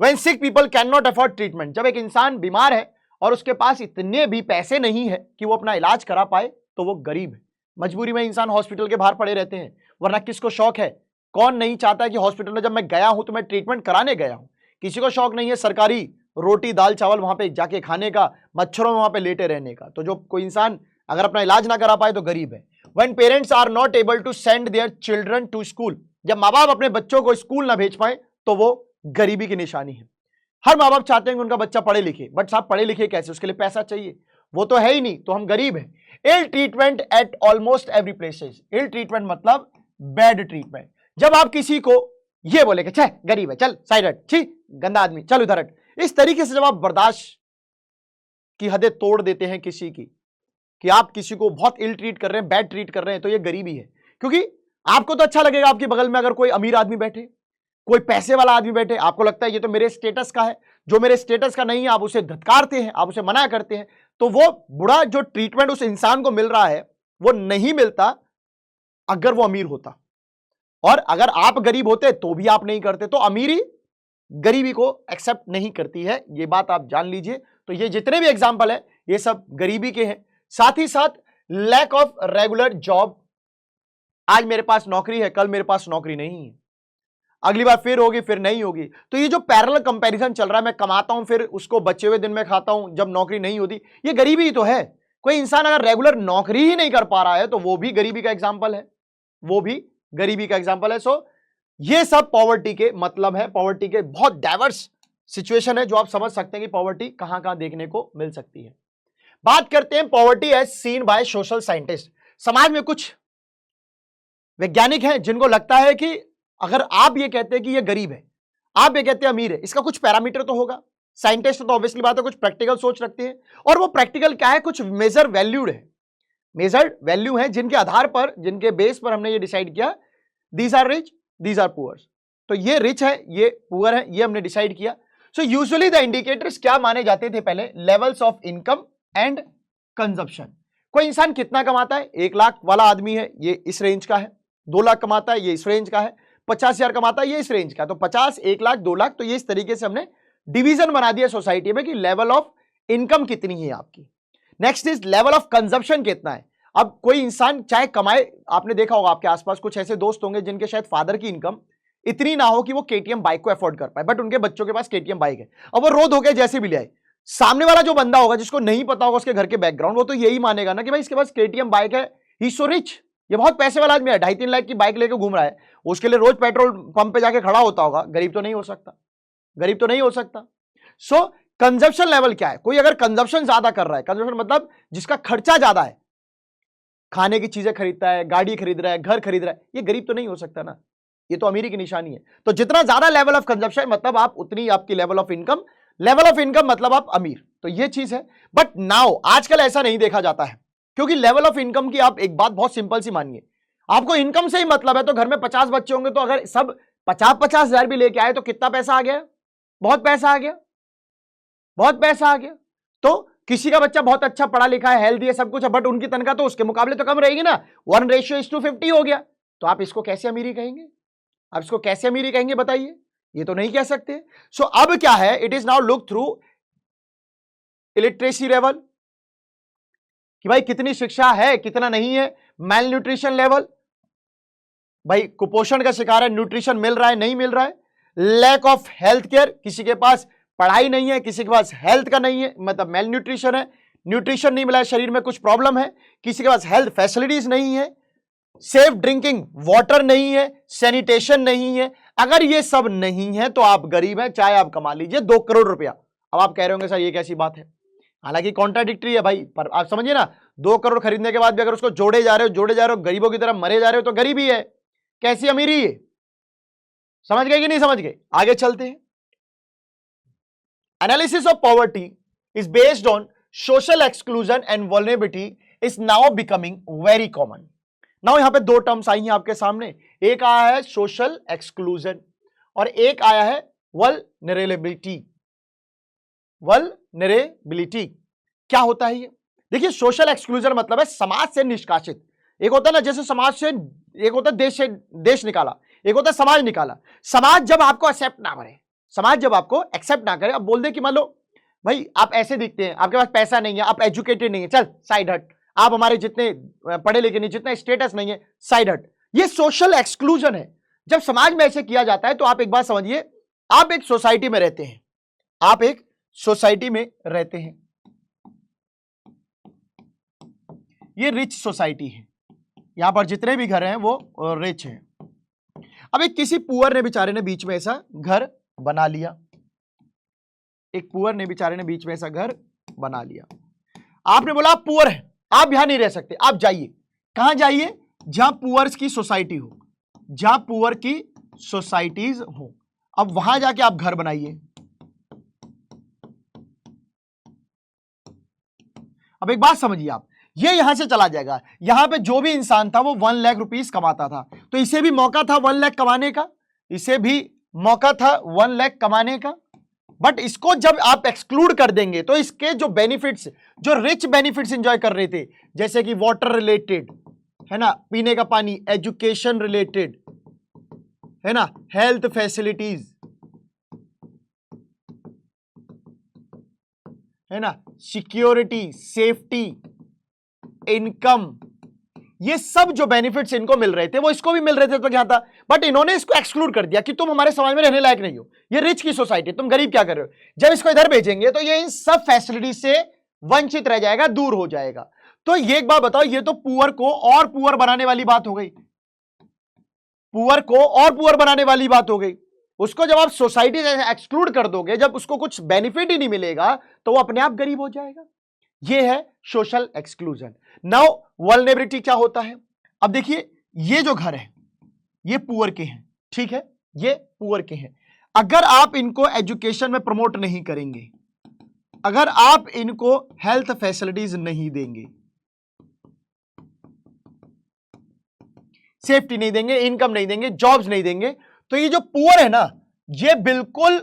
Speaker 1: When sick people cannot afford treatment, जब एक इंसान बीमार है और उसके पास इतने भी पैसे नहीं है कि वो अपना इलाज करा पाए, तो वो गरीब है। मजबूरी में इंसान हॉस्पिटल के बाहर पड़े रहते हैं, वरना किसको शौक है, कौन नहीं चाहता है कि हॉस्पिटल में जब मैं गया हूं तो मैं ट्रीटमेंट कराने गया हूं। किसी को शौक नहीं है सरकारी रोटी दाल चावल वहां पे जाके खाने का, मच्छरों में वहां पे लेटे रहने का। तो जो कोई इंसान अगर अपना इलाज ना करा पाए तो गरीब है। When parents are not able to send their children to school, जब माँ बाप अपने बच्चों को स्कूल ना भेज पाए, तो वो गरीबी की निशानी है। हर माँ बाप चाहते हैं कि उनका बच्चा पढ़े लिखे, बट साहब पढ़े लिखे कैसे, उसके लिए पैसा चाहिए, वो तो है ही नहीं, तो हम गरीब हैं। Ill treatment at almost every places, ill treatment मतलब बैड ट्रीटमेंट। जब आप किसी को ये बोले कि छे गरीब है, चल साइड हट, छी गंदा आदमी, चल उधर हट, इस तरीके से जब आप बर्दाश्त की हदें तोड़ देते हैं किसी की, कि आप किसी को बहुत इल ट्रीट कर रहे हैं, बैड ट्रीट कर रहे हैं, तो ये गरीबी है। क्योंकि आपको तो अच्छा लगेगा आपके बगल में अगर कोई अमीर आदमी बैठे, कोई पैसे वाला आदमी बैठे, आपको लगता है ये तो मेरे स्टेटस का है, जो मेरे स्टेटस का नहीं है आप उसे धत्कारते हैं, आप उसे मना करते हैं। तो वो बुरा जो ट्रीटमेंट उस इंसान को मिल रहा है वो नहीं मिलता अगर वो अमीर होता, और अगर आप गरीब होते तो भी आप नहीं करते। तो अमीरी गरीबी को एक्सेप्ट नहीं करती है, ये बात आप जान लीजिए। तो ये जितने भी एग्जाम्पल है ये सब गरीबी के हैं। साथ ही साथ लैक ऑफ रेगुलर जॉब, आज मेरे पास नौकरी है, कल मेरे पास नौकरी नहीं है, अगली बार फिर होगी, फिर नहीं होगी। तो ये जो पैरेलल कंपैरिजन चल रहा है, मैं कमाता हूं फिर उसको बचे हुए दिन में खाता हूं जब नौकरी नहीं होती, ये गरीबी ही तो है। कोई इंसान अगर रेगुलर नौकरी ही नहीं कर पा रहा है तो वो भी गरीबी का एग्जाम्पल है, वो भी गरीबी का एग्जाम्पल है। सो ये सब पॉवर्टी के मतलब है, पॉवर्टी के बहुत डाइवर्स सिचुएशन है जो आप समझ सकते हैं कि पॉवर्टी कहां कहां देखने को मिल सकती है। बात करते हैं poverty as seen by social scientist. समाज में कुछ वैज्ञानिक हैं जिनको लगता है कि अगर आप ये कहते हैं कि ये गरीब है, आप ये कहते हैं अमीर है, इसका कुछ पैरामीटर तो होगा। साइंटिस्ट तो ऑब्वियसली बात है कुछ प्रैक्टिकल सोच रखते हैं, और वो प्रैक्टिकल क्या है, कुछ मेजर वैल्यूड है, मेजर्ड वैल्यू है जिनके आधार पर, जिनके बेस पर हमने ये डिसाइड किया these are rich, these are poor. तो ये रिच है, ये पुअर है, ये हमने डिसाइड किया। सो यूजुअली द इंडिकेटर्स क्या माने जाते थे पहले, levels of income and consumption. कोई इंसान कितना कमाता है, 1 लाख वाला आदमी है ये इस रेंज का है, 2 लाख कमाता है ये इस रेंज का है, 50,000 कमाता है ये इस रेंज का। तो 50, 1 लाख, 2 लाख, तो ये इस तरीके से हमने डिवीजन बना दिया सोसाइटी में कि लेवल ऑफ इनकम कितनी है आपकी। Next is level of consumption कितना है। अब कोई इंसान चाहे कमाए, आपने देखा होगा आपके आसपास कुछ ऐसे दोस्त होंगे जिनके शायद फादर की इनकम इतनी ना हो कि वो केटीएम बाइक को अफोर्ड कर पाए, बट उनके बच्चों के पास केटीएम बाइक है, अब वो रो धो के जैसे भी ले आए। सामने वाला जो बंदा होगा जिसको नहीं पता होगा उसके घर के बैकग्राउंड, वो तो यही मानेगा ना कि भाई इसके पास केटीएम बाइक है, ही सो रिच, ये बहुत पैसे वाला आदमी है, 2.5-3 लाख की बाइक लेके घूम रहा है, उसके लिए रोज पेट्रोल पंप पे जाके खड़ा होता होगा, गरीब तो नहीं हो सकता, गरीब तो नहीं हो सकता। सो कंजप्शन लेवल क्या है, कोई अगर कंजप्शन ज्यादा कर रहा है, कंजप्शन मतलब जिसका खर्चा ज्यादा है, खाने की चीजें खरीदता है, गाड़ी खरीद रहा है, घर खरीद रहा है, ये गरीब तो नहीं हो सकता ना, ये तो अमीरी की निशानी है। तो जितना ज्यादा लेवल ऑफ कंजप्शन मतलब आप उतनी आपकी level of income, level of income मतलब आप अमीर, तो ये चीज है। बट नाउ आजकल ऐसा नहीं देखा जाता है, क्योंकि लेवल ऑफ इनकम की आप एक बात बहुत सिंपल सी मानिए, आपको इनकम से ही मतलब है। तो घर में 50 बच्चे होंगे तो अगर सब 50-50 हजार भी लेके आए तो कितना पैसा आ गया, बहुत पैसा आ गया, बहुत पैसा आ गया। तो किसी का बच्चा बहुत अच्छा पढ़ा लिखा है, हेल्दी है, सब कुछ है, बट उनकी तनख्वाह तो उसके मुकाबले तो कम रहेगी ना, 1:50 हो गया। तो आप इसको कैसे अमीरी कहेंगे, आप इसको कैसे अमीरी कहेंगे बताइए, ये तो नहीं कह सकते। सो अब क्या है, it is now look through illiteracy level, कि भाई कितनी शिक्षा है कितना नहीं है, मेल न्यूट्रिशन लेवल, भाई कुपोषण का शिकार है, न्यूट्रिशन मिल रहा है नहीं मिल रहा है, लैक ऑफ हेल्थ केयर, किसी के पास पढ़ाई नहीं है, किसी के पास हेल्थ का नहीं है, मतलब मेल न्यूट्रिशन है, न्यूट्रिशन नहीं मिला है, शरीर में कुछ प्रॉब्लम है, किसी के पास हेल्थ फैसिलिटीज नहीं है, सेफ ड्रिंकिंग वाटर नहीं है, सैनिटेशन नहीं है। अगर ये सब नहीं है तो आप गरीब हैं, चाहे आप कमा लीजिए 2 करोड़ रुपया। अब आप कह रहे होंगे सर ये कैसी बात है, हालांकि कॉन्ट्राडिक्टरी है भाई, पर आप समझिए ना, 2 करोड़ खरीदने के बाद भी अगर उसको जोड़े जा रहे हो गरीबों की तरह मरे जा रहे हो तो गरीबी है, कैसी अमीरी है, समझ गए कि नहीं समझ गए। आगे चलते हैं। Analysis of poverty is based on social exclusion and vulnerability is now becoming very common. Now यहां पे दो टर्म्स आई हैं आपके सामने, एक आया है सोशल एक्सक्लूजन और एक आया है वल्नरेबिलिटी। वल्नरेबिलिटी क्या होता है ये? देखिए, सोशल एक्सक्लूजन मतलब है समाज से निष्कासित। एक होता है ना, जैसे समाज से, एक होता है देश से देश निकाला, एक होता है समाज निकाला। समाज जब आपको एक्सेप्ट ना करे, समाज जब आपको एक्सेप्ट ना करे, अब बोल दे कि मान लो भाई आप ऐसे दिखते हैं, आपके पास पैसा नहीं है, आप एजुकेटेड नहीं है, चल साइड हट, आप हमारे जितने पढ़े लिखे नहीं, जितना स्टेटस नहीं है, साइड हट। ये सोशल एक्सक्लूजन है। जब समाज में ऐसे किया जाता है तो आप एक बात समझिए, आप एक सोसाइटी में रहते हैं, आप एक सोसाइटी में रहते हैं, ये रिच सोसाइटी है, यहां पर जितने भी घर हैं वो रिच हैं। अब एक किसी पुअर ने बेचारे ने बीच में ऐसा घर बना लिया, एक पुअर ने बेचारे ने बीच में ऐसा घर बना लिया। आपने बोला आप पुअर है, आप यहां नहीं रह सकते, आप जाइए। कहां जाइए? जहां पुअर्स की सोसाइटी हो, जहां पुअर की सोसाइटीज हो। अब वहां जाके आप घर बनाइए। अब एक बात समझिए आप, ये यहां से चला जाएगा, यहां पे जो भी इंसान था वो 1 लाख रुपीस कमाता था, तो इसे भी मौका था 1 लाख कमाने का, इसे भी मौका था 1 लाख कमाने का। बट इसको जब आप एक्सक्लूड कर देंगे तो इसके जो बेनिफिट्स, जो रिच बेनिफिट्स एंजॉय कर रहे थे, जैसे कि वाटर रिलेटेड है ना, पीने का पानी, एजुकेशन रिलेटेड है ना, हेल्थ फैसिलिटीज है ना, सिक्योरिटी, सेफ्टी, इनकम, ये सब जो बेनिफिट्स इनको मिल रहे थे वो इसको भी मिल रहे थे, तो क्या था? बट इन्होंने इसको एक्सक्लूड कर दिया कि तुम हमारे समाज में रहने लायक नहीं हो, ये रिच की सोसाइटी, तुम गरीब क्या कर रहे हो। जब इसको इधर भेजेंगे तो ये इन सब फैसिलिटी से वंचित रह जाएगा, दूर हो जाएगा। तो ये एक बात बताओ, ये तो पुअर को और पुअर बनाने वाली बात हो गई, पुअर को और पुअर बनाने वाली बात हो गई। उसको जब आप सोसाइटी से एक्सक्लूड कर दोगे, जब उसको कुछ बेनिफिट ही नहीं मिलेगा, तो वो अपने आप गरीब हो जाएगा। ये है सोशल एक्सक्लूजन। नाउ वल्नरेबिलिटी क्या होता है? अब देखिए, ये जो घर है ये पुअर के हैं, ठीक है, ये पुअर के हैं। अगर आप इनको एजुकेशन में प्रमोट नहीं करेंगे, अगर आप इनको हेल्थ फैसिलिटीज नहीं देंगे, सेफ्टी नहीं देंगे, इनकम नहीं देंगे, जॉब्स नहीं देंगे, तो ये जो पुअर है ना, ये बिल्कुल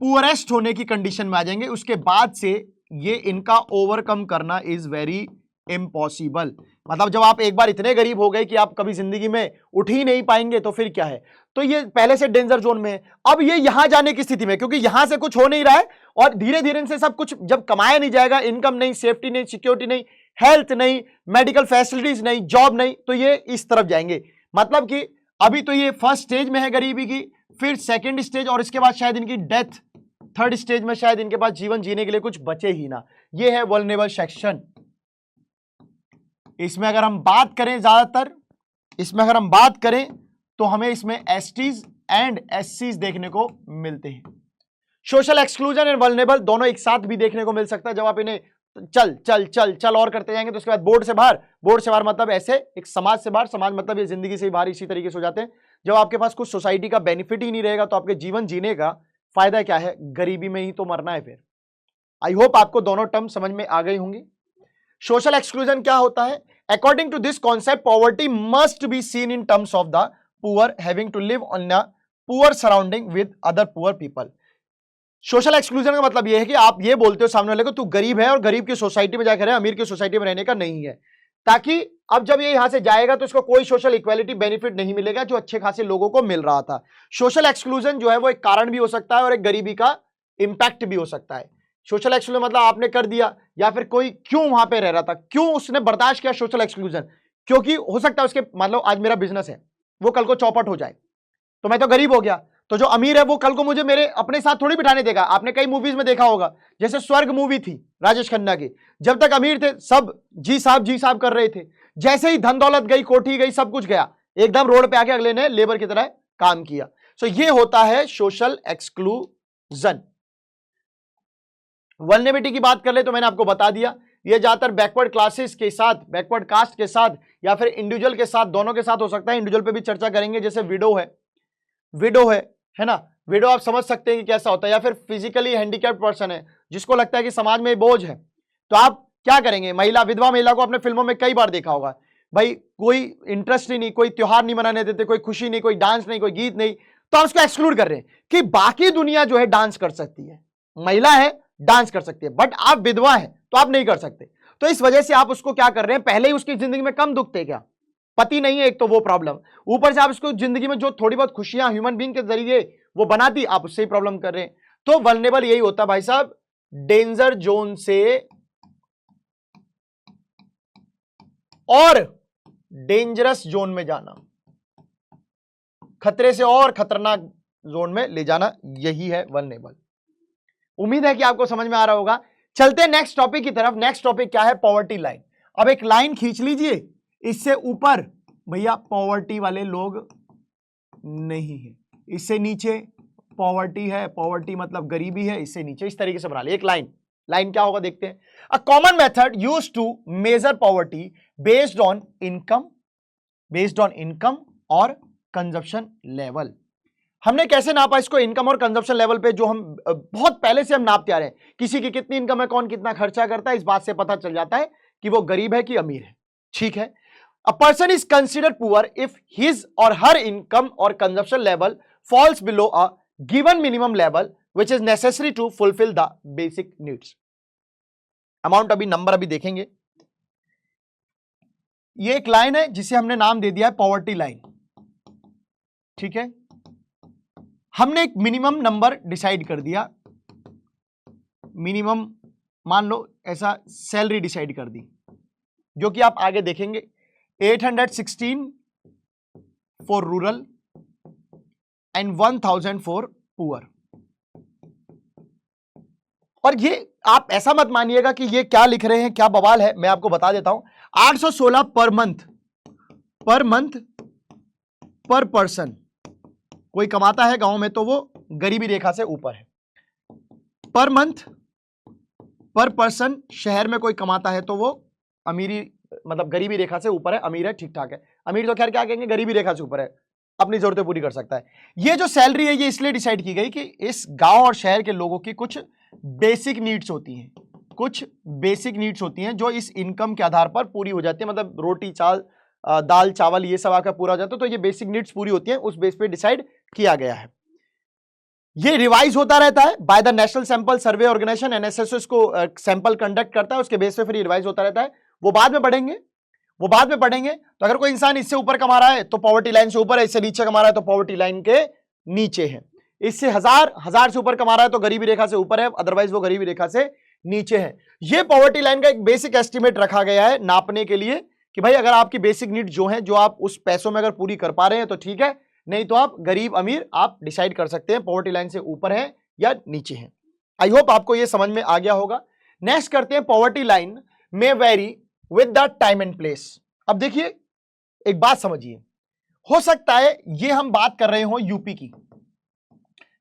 Speaker 1: पुअरेस्ट होने की कंडीशन में आ जाएंगे। उसके बाद से ये इनका ओवरकम करना इज वेरी इम्पॉसिबल। मतलब जब आप एक बार इतने गरीब हो गए कि आप कभी जिंदगी में उठ ही नहीं पाएंगे, तो फिर क्या है? तो ये पहले से डेंजर जोन में है। अब ये यहां जाने की स्थिति में, क्योंकि यहां से कुछ हो नहीं रहा है और धीरे धीरे इनसे सब कुछ जब कमाया नहीं जाएगा, इनकम नहीं, सेफ्टी नहीं, सिक्योरिटी नहीं, हेल्थ नहीं, मेडिकल फैसिलिटीज नहीं, जॉब नहीं, तो ये इस तरफ जाएंगे। मतलब कि अभी तो ये फर्स्ट स्टेज में है गरीबी की, फिर सेकेंड स्टेज, और इसके बाद शायद इनकी डेथ, थर्ड स्टेज में शायद इनके पास जीवन जीने के लिए कुछ बचे ही ना। ये है वल्नरेबल सेक्शन। इसमें अगर हम बात करें, ज्यादातर इसमें अगर हम बात करें तो हमें इसमें एसटीज एंड एससीज देखने को मिलते हैं। सोशल एक्सक्लूजन एंड वल्नरेबल दोनों एक साथ भी देखने को मिल सकता है। जब आप इन्हें चल चल चल चल और करते जाएंगे तो उसके बाद बोर्ड से बाहर, बोर्ड से बाहर मतलब ऐसे एक समाज से बाहर, समाज मतलब ये जिंदगी से बाहर, इसी तरीके से हो जाते हैं। जब आपके पास कुछ सोसाइटी का बेनिफिट ही नहीं रहेगा तो आपके जीवन जीने का फायदा क्या है? गरीबी में ही तो मरना है फिर। आई होप आपको दोनों टर्म समझ में आ गई होंगी। सोशल एक्सक्लूजन क्या होता है? According to this concept, poverty must be seen in terms of the poor having to live on a poor surrounding with other poor people. Social exclusion का मतलब यह है कि आप ये बोलते हो सामने वाले को तू गरीब है और गरीब की सोसाइटी में जाकर, अमीर की सोसाइटी में रहने का नहीं है, ताकि अब जब ये यहां से जाएगा तो इसको कोई सोशल इक्वालिटी बेनिफिट नहीं मिलेगा जो अच्छे खासे लोगों को मिल रहा था। सोशल एक्सक्लूजन जो है वो एक कारण भी हो सकता है और एक गरीबी का इंपैक्ट भी हो सकता है। सोशल एक्सक्लूजन मतलब आपने कर दिया, या फिर कोई क्यों वहां पे रह रहा था, क्यों उसने बर्दाश्त किया सोशल एक्सक्लूजन, क्योंकि हो सकता है उसके, मान लो आज मेरा बिजनेस है, वो कल को चौपट हो जाए तो मैं तो गरीब हो गया, तो जो अमीर है वो कल को मुझे मेरे अपने साथ थोड़ी बिठाने देगा। आपने कई मूवीज में देखा होगा, जैसे स्वर्ग मूवी थी राजेश खन्ना की, जब तक अमीर थे सब जी साहब कर रहे थे, जैसे ही धन दौलत गई, कोठी गई, सब कुछ गया, एकदम रोड पे आके अगले ने लेबर की तरह काम किया। सो ये होता है सोशल एक्सक्लूजन। वल्नरेबिलिटी की बात कर ले तो मैंने आपको बता दिया, ये ज्यादातर बैकवर्ड क्लासेस के साथ, बैकवर्ड कास्ट के साथ या फिर इंडिविजुअल के साथ, दोनों के साथ हो सकता है। इंडिविजुअल पे भी चर्चा करेंगे, जैसे विडो है ना, विडो आप समझ सकते हैं कि कैसा होता है, या फिर फिजिकली हैंडीकैप्ड पर्सन है जिसको लगता है कि समाज में बोझ है, तो आप क्या करेंगे? महिला, विधवा महिला को आपने फिल्मों में कई बार देखा होगा, भाई कोई इंटरेस्ट ही नहीं, कोई त्योहार नहीं मनाने देते, कोई खुशी नहीं, कोई डांस नहीं, कोई गीत नहीं, तो आप उसको एक्सक्लूड कर रहे हैं कि बाकी दुनिया जो है डांस कर सकती है, महिला है डांस कर सकती है, बट आप विधवा है तो आप नहीं कर सकते। तो इस वजह से आप उसको क्या कर रहे हैं, पहले ही उसकी जिंदगी में कम दुख थे क्या, पति नहीं है एक तो वो प्रॉब्लम, ऊपर से आप उसको जिंदगी में जो थोड़ी बहुत खुशियां ह्यूमन बीइंग के जरिए वो बनाती, आप उससे ही प्रॉब्लम कर रहे हैं। तो वल्नरेबल यही होता है भाई साहब, डेंजर जोन से और डेंजरस जोन में जाना, खतरे से और खतरनाक जोन में ले जाना, यही है वल्नरेबल। उम्मीद है कि आपको समझ में आ रहा होगा। चलते हैं नेक्स्ट टॉपिक की तरफ। नेक्स्ट टॉपिक क्या है, पॉवर्टी लाइन। अब एक लाइन खींच लीजिए, इससे ऊपर भैया पॉवर्टी वाले लोग नहीं है, इससे नीचे पॉवर्टी है, पॉवर्टी मतलब गरीबी है, इससे नीचे, इस तरीके से बना ले एक लाइन। लाइन क्या होगा देखते हैं। A common method used to measure poverty based on income और कंजप्शन लेवल। हमने कैसे नापा इसको, इनकम और कंजप्शन लेवल पे, जो हम बहुत पहले से हम नापते आ रहे हैं। किसी की कितनी इनकम है, कौन कितना खर्चा करता है, इस बात से पता चल जाता है कि वो गरीब है कि अमीर है। ठीक है, a person is considered poor if his or her income और consumption level falls below a given minimum level which is necessary to fulfil the basic needs. Amount अभी, नंबर अभी देखेंगे। ये एक लाइन है जिसे हमने नाम दे दिया है पॉवर्टी लाइन। ठीक है, हमने एक मिनिमम नंबर डिसाइड कर दिया, मिनिमम मान लो ऐसा सैलरी डिसाइड कर दी, जो कि आप आगे देखेंगे 816 for rural and 1000 for poor. और ये आप ऐसा मत मानिएगा कि ये क्या लिख रहे हैं, क्या बवाल है, मैं आपको बता देता हूं। 816 पर मंथ पर पर्सन, कोई कमाता है गांव में तो वो गरीबी रेखा से ऊपर है। पर मंथ पर पर्सन शहर में कोई कमाता है तो वो अमीरी मतलब गरीबी रेखा से ऊपर है, अमीर है, ठीक ठाक है। अमीर तो खैर क्या कहेंगे, गरीबी रेखा से ऊपर है, अपनी जरूरतें पूरी कर सकता है। ये जो सैलरी है ये इसलिए डिसाइड की गई कि इस गांव और शहर के लोगों की कुछ बेसिक नीड्स होती हैं, कुछ बेसिक नीड्स होती हैं जो इस इनकम के आधार पर पूरी हो जाती है। मतलब रोटी दाल चावल ये सब आकर पूरा हो जाता है, तो ये बेसिक नीड्स पूरी होती हैं, उस बेस पे डिसाइड किया गया है। ये रिवाइज होता रहता है by the national sample survey organisation, NSS इसको सैंपल कंडक्ट करता है, उसके बेस पे फिर रिवाइज होता रहता है। वो बाद में पढ़ेंगे। तो अगर कोई इंसान इससे ऊपर कमा रहा है तो पॉवर्टी लाइन से ऊपर है, इससे नीचे कमा रहा है तो पॉवर्टी लाइन के नीचे है, इससे हजार से ऊपर कमा रहा है तो गरीबी रेखा से ऊपर है, अदरवाइज वो गरीबी रेखा से नीचे है। ये पॉवर्टी लाइन का एक बेसिक एस्टिमेट रखा गया है नापने के लिए कि भाई अगर आपकी बेसिक नीड जो है, जो आप उस पैसों में अगर पूरी कर पा रहे हैं तो ठीक है, नहीं तो आप गरीब अमीर आप डिसाइड कर सकते हैं पॉवर्टी लाइन से ऊपर है या नीचे है। आई होप आपको ये समझ में आ गया होगा। नेक्स्ट करते हैं, पॉवर्टी लाइन में very with the time and place. अब देखिए एक बात समझिए, हो सकता है ये हम बात कर रहे हो यूपी की,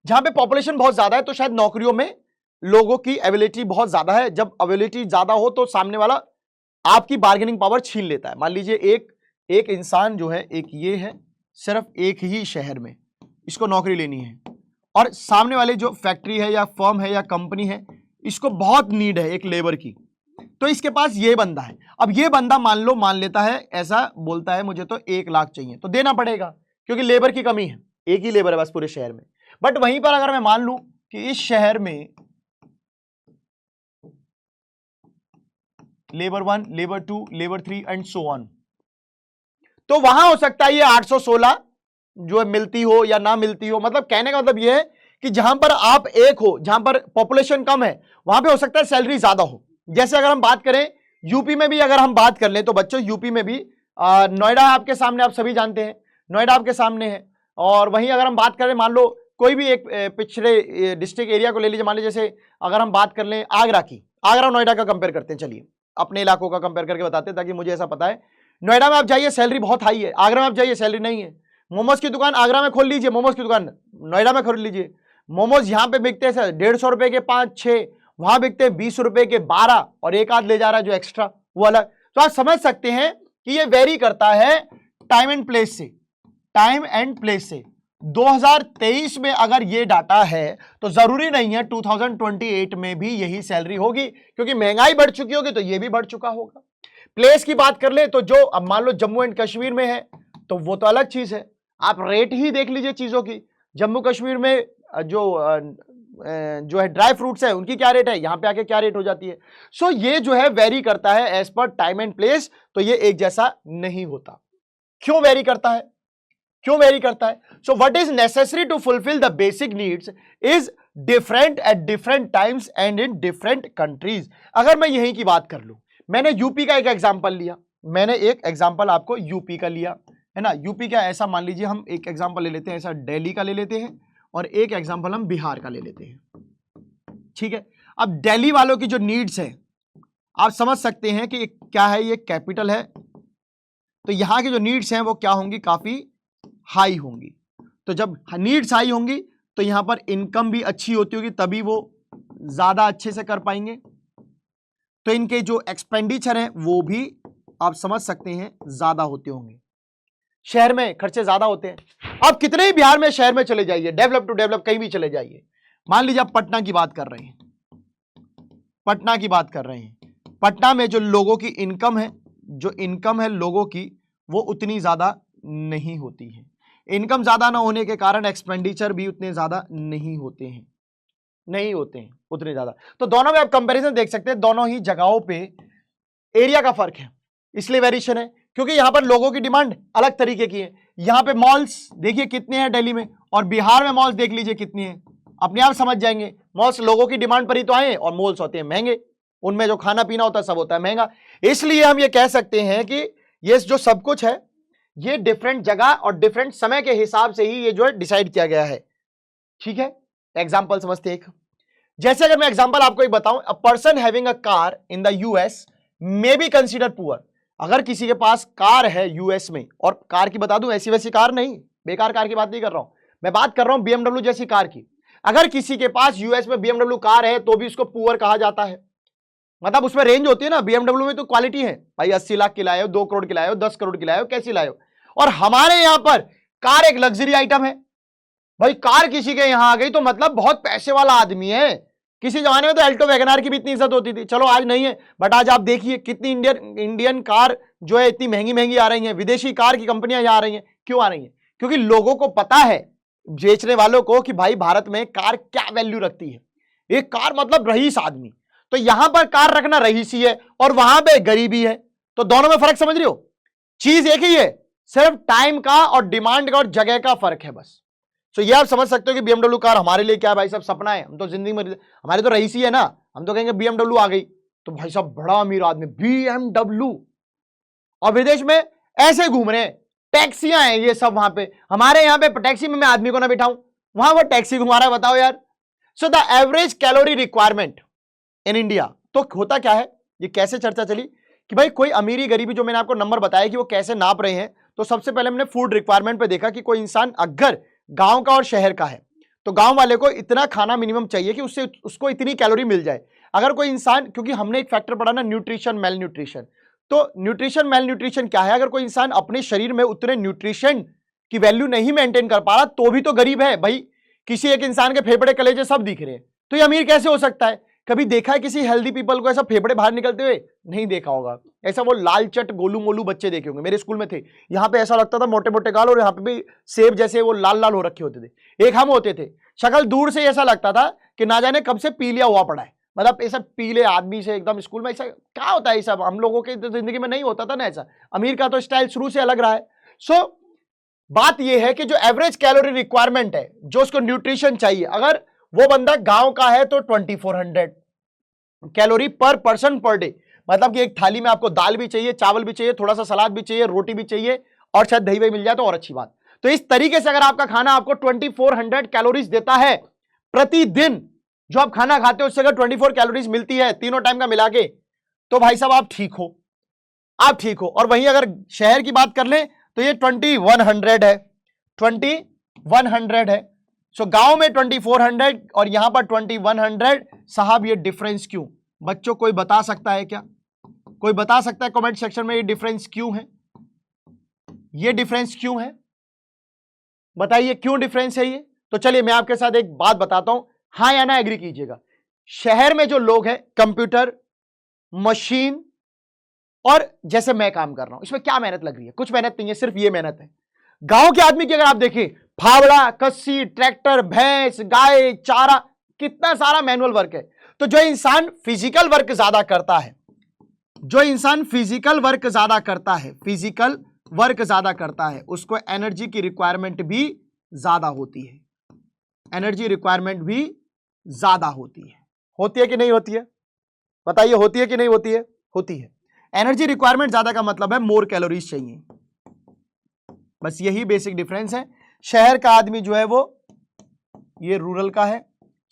Speaker 1: जहां पे पॉपुलेशन बहुत ज्यादा है, तो शायद नौकरियों में लोगों की अवेलेबिलिटी बहुत ज्यादा है। जब अवेलेबिलिटी ज्यादा हो तो सामने वाला आपकी बार्गेनिंग पावर छीन लेता है। मान लीजिए एक इंसान जो है, एक ये है, सिर्फ एक ही शहर में इसको नौकरी लेनी है, और सामने वाले जो फैक्ट्री है या फर्म है या कंपनी है, इसको बहुत नीड है एक लेबर की, तो इसके पास ये बंदा है। अब ये बंदा मान लेता है, ऐसा बोलता है मुझे तो 1 लाख चाहिए, तो देना पड़ेगा क्योंकि लेबर की कमी है, एक ही लेबर है बस पूरे शहर में। बट वहीं पर अगर मैं मान लूं कि इस शहर में labour 1, labour 2, labour 3 and so on, तो वहां हो सकता है ये 816 जो मिलती हो या ना मिलती हो। मतलब कहने का मतलब ये है कि जहां पर आप एक हो, जहां पर पॉपुलेशन कम है, वहां पे हो सकता है सैलरी ज्यादा हो। जैसे अगर हम बात करें यूपी में भी, अगर हम बात कर लें तो बच्चों यूपी में भी नोएडा आपके सामने, आप सभी जानते हैं नोएडा आपके सामने है। और वहीं अगर हम बात करें, मान लो कोई भी एक पिछड़े डिस्ट्रिक्ट एरिया को ले लीजिए, मान लीजिए जैसे अगर हम बात कर लें आगरा की, आगरा नोएडा का कंपेयर करते हैं, चलिए अपने इलाकों का कंपेयर करके बताते हैं ताकि मुझे ऐसा पता है। नोएडा में आप जाइए सैलरी बहुत हाई है, आगरा में आप जाइए सैलरी नहीं है। मोमोज की दुकान आगरा में खोल लीजिए, मोमोज की दुकान नोएडा में खोल लीजिए, मोमोज यहाँ पे बिकते हैं 150 रुपए के 5-6, वहां बिकते हैं 20 रुपए के 12, और एक आध ले जा रहा है जो एक्स्ट्रा वो अलग। तो आप समझ सकते हैं कि ये वेरी करता है टाइम एंड प्लेस से, टाइम एंड प्लेस से। 2023 में अगर ये डाटा है तो जरूरी नहीं है 2028 में भी यही सैलरी होगी, क्योंकि महंगाई बढ़ चुकी होगी तो ये भी बढ़ चुका होगा। प्लेस की बात कर ले तो जो अब मान लो जम्मू एंड कश्मीर में है तो वो तो अलग चीज है, आप रेट ही देख लीजिए चीजों की। जम्मू कश्मीर में जो है ड्राई फ्रूट्स है उनकी क्या रेट है, यहां पे आके क्या रेट हो जाती है। सो ये जो है वेरी करता है as per time and place, तो ये एक जैसा नहीं होता। क्यों वेरी करता है, क्यों वेरी करता है? So what is necessary to fulfil the basic needs is different at different times and in different countries. अगर मैं यहीं की बात कर लूं, मैंने यूपी का एक एग्जांपल लिया, मैंने एक एग्जांपल आपको यूपी का लिया है ना। यूपी का ऐसा मान लीजिए, हम एक एग्जांपल ले लेते हैं, ऐसा दिल्ली का ले लेते हैं और एक एग्जांपल हम बिहार का ले लेते हैं, ठीक है। अब दिल्ली वालों की जो नीड्स है आप समझ सकते हैं कि क्या है, ये कैपिटल है, तो यहां की जो नीड्स हैं वो क्या होंगी, काफी हाई होंगी। तो जब नीड्स हाई होंगी तो यहां पर इनकम भी अच्छी होती होगी, तभी वो ज्यादा अच्छे से कर पाएंगे। तो इनके जो एक्सपेंडिचर हैं वो भी आप समझ सकते हैं ज्यादा होते होंगे, शहर में खर्चे ज्यादा होते हैं। अब कितने ही बिहार में शहर में चले जाइए, डेवलप टू डेवलप कहीं भी चले जाइए, मान लीजिए आप पटना की बात कर रहे हैं, पटना की बात कर रहे हैं, पटना में जो लोगों की इनकम है, जो इनकम है लोगों की वो उतनी ज्यादा नहीं होती है। इनकम ज्यादा ना होने के कारण एक्सपेंडिचर भी उतने ज्यादा नहीं होते हैं, नहीं होते हैं उतने ज्यादा। तो दोनों में आप कंपैरिजन देख सकते हैं, दोनों ही जगहों पे एरिया का फर्क है, इसलिए वेरिएशन है, क्योंकि यहां पर लोगों की डिमांड अलग तरीके की है। यहां पे मॉल्स देखिए कितने हैं दिल्ली में, और बिहार में मॉल्स देख लीजिए कितनी है, अपने आप समझ जाएंगे। मॉल्स लोगों की डिमांड पर ही तो आए, और मॉल्स होते हैं महंगे, उनमें जो खाना पीना होता है सब होता है महंगा। इसलिए हम ये कह सकते हैं कि ये जो सब कुछ है ये डिफरेंट जगह और डिफरेंट समय के हिसाब से ही ये जो है डिसाइड किया गया है, ठीक है। एग्जांपल समझते हैं, जैसे अगर मैं एग्जांपल आपको एक बताऊं, a person having a car in the US may be consider poor. अगर किसी के पास कार है यूएस में, और कार की बता दूं ऐसी वैसी कार नहीं, बेकार कार की बात नहीं कर रहा हूं, मैं बात कर रहा हूं बीएमडब्ल्यू जैसी कार की। अगर किसी के पास यूएस में बीएमडब्ल्यू कार है तो भी उसको पुअर कहा जाता है, मतलब उसमें रेंज होती है ना, बीएमडब्ल्यू में तो क्वालिटी है भाई, 80 लाख की लाए हो, 2 करोड़ की लाए हो, 10 करोड़ की लाए हो, कैसी लाए हो। और हमारे यहां पर कार एक लग्जरी आइटम है भाई, कार किसी के यहां आ गई तो मतलब बहुत पैसे वाला आदमी है। किसी जमाने में तो एल्टो वैगनार की भी इतनी इज्जत होती थी, चलो आज नहीं है, बट आज आप देखिए कितनी इंडियन कार जो है इतनी महंगी महंगी आ रही हैं, विदेशी कार की कंपनियां यहां आ रही हैं। क्यों आ रही हैं? क्योंकि लोगों को पता है, बेचने वालों को, कि भाई भारत में कार क्या वैल्यू रखती है। एक कार मतलब रईस आदमी, तो यहां पर कार रखना रईसी है और वहां पे गरीबी है, तो दोनों में फर्क समझ रहे हो। चीज एक ही है, सिर्फ टाइम का और डिमांड का और जगह का फर्क है बस। तो ये आप समझ सकते हो कि बीएमडब्ल्यू कार हमारे लिए क्या है भाई साहब, सपना है। हम तो जिंदगी में, हमारे तो रईसी है ना, हम तो कहेंगे बीएमडब्ल्यू आ गई तो भाई साहब बड़ा अमीर आदमी बीएमडब्ल्यू, और विदेश में ऐसे घूम रहे हैं, टैक्सियां हैं ये सब वहां पे। हमारे यहां पे टैक्सी में मैं आदमी को ना बिठाऊं, वहां वो टैक्सी घुमा रहा है, बताओ यार। So the average calorie requirement in India, तो होता क्या है, ये कैसे चर्चा चली कि भाई कोई अमीरी गरीबी, जो मैंने आपको नंबर बताया कि वो कैसे नाप रहे हैं। तो सबसे पहले हमने फूड रिक्वायरमेंट पे देखा कि कोई इंसान अगर गांव का और शहर का है तो गांव वाले को इतना खाना मिनिमम चाहिए कि उससे उसको इतनी कैलोरी मिल जाए। अगर कोई इंसान, क्योंकि हमने एक फैक्टर पढ़ा ना, न्यूट्रिशन मेल न्यूट्रिशन, तो न्यूट्रिशन मेल न्यूट्रिशन क्या है, अगर कोई इंसान अपने शरीर में उतने न्यूट्रिशन की वैल्यू नहीं मेंटेन कर पा रहा तो भी तो गरीब है भाई। किसी एक इंसान के फेफड़े कलेजे सब दिख रहे हैं, तो ये अमीर कैसे हो सकता है? कभी देखा है किसी हेल्दी पीपल को ऐसा फेफड़े बाहर निकलते हुए? नहीं देखा होगा। ऐसा वो लाल चट गोलू मोलू बच्चे देखे होंगे, मेरे स्कूल में थे, यहाँ पे ऐसा लगता था मोटे मोटे गाल, और यहाँ पे भी सेब जैसे वो लाल लाल हो रखे होते थे। एक हम होते थे, शक्ल दूर से ऐसा लगता था कि ना जाने कब से पीलिया हुआ पड़ा है, मतलब ऐसा पीले आदमी से एकदम। स्कूल में ऐसा क्या होता है, सब हम लोगों के जिंदगी में नहीं होता था ना ऐसा। अमीर का तो स्टाइल शुरू से अलग रहा है। सो बात यह है कि जो एवरेज कैलोरी रिक्वायरमेंट है, जो उसको न्यूट्रिशन चाहिए, अगर वो बंदा गांव का है तो 2400 कैलोरी पर पर्सन पर डे, मतलब कि एक थाली में आपको दाल भी चाहिए, चावल भी चाहिए, थोड़ा सा सलाद भी चाहिए, रोटी भी चाहिए, और शायद दही वही मिल जाए तो और अच्छी बात। तो इस तरीके से अगर आपका खाना आपको 2400 कैलोरीज देता है प्रतिदिन, जो आप खाना खाते हो उससे अगर 24 कैलोरीज मिलती है तीनों टाइम का मिला के, तो भाई साहब आप ठीक हो, आप ठीक हो। और वहीं अगर शहर की बात कर लें तो ये 2100 है, 2100 है। सो गांव में 2400 और यहां पर 2100। साहब ये डिफरेंस क्यों? बच्चों कोई बता सकता है क्या? कोई बता सकता है कमेंट सेक्शन में ये डिफरेंस क्यों है? ये डिफरेंस क्यों है? बताइए क्यों डिफरेंस है ये। तो चलिए मैं आपके साथ एक बात बताता हूं, हां या ना एग्री कीजिएगा। शहर में जो लोग हैं कंप्यूटर, मशीन और जैसे मैं काम कर रहा हूं, इसमें क्या मेहनत लग रही है? कुछ मेहनत नहीं है, सिर्फ ये मेहनत है। गांव के आदमी की अगर आप देखें, फावड़ा, कस्सी, ट्रैक्टर, भैंस, गाय, चारा, कितना सारा मैनुअल वर्क है। तो जो इंसान फिजिकल वर्क ज्यादा करता है, जो इंसान फिजिकल वर्क ज्यादा करता है, फिजिकल वर्क ज्यादा करता है, उसको एनर्जी की रिक्वायरमेंट भी ज्यादा होती है, एनर्जी रिक्वायरमेंट भी ज्यादा होती है कि नहीं होती है? बताइए, होती है कि नहीं होती है? होती है। एनर्जी रिक्वायरमेंट ज्यादा का मतलब है मोर कैलोरीज चाहिए, बस यही बेसिक डिफरेंस है। शहर का आदमी जो है वो, ये रूरल का है,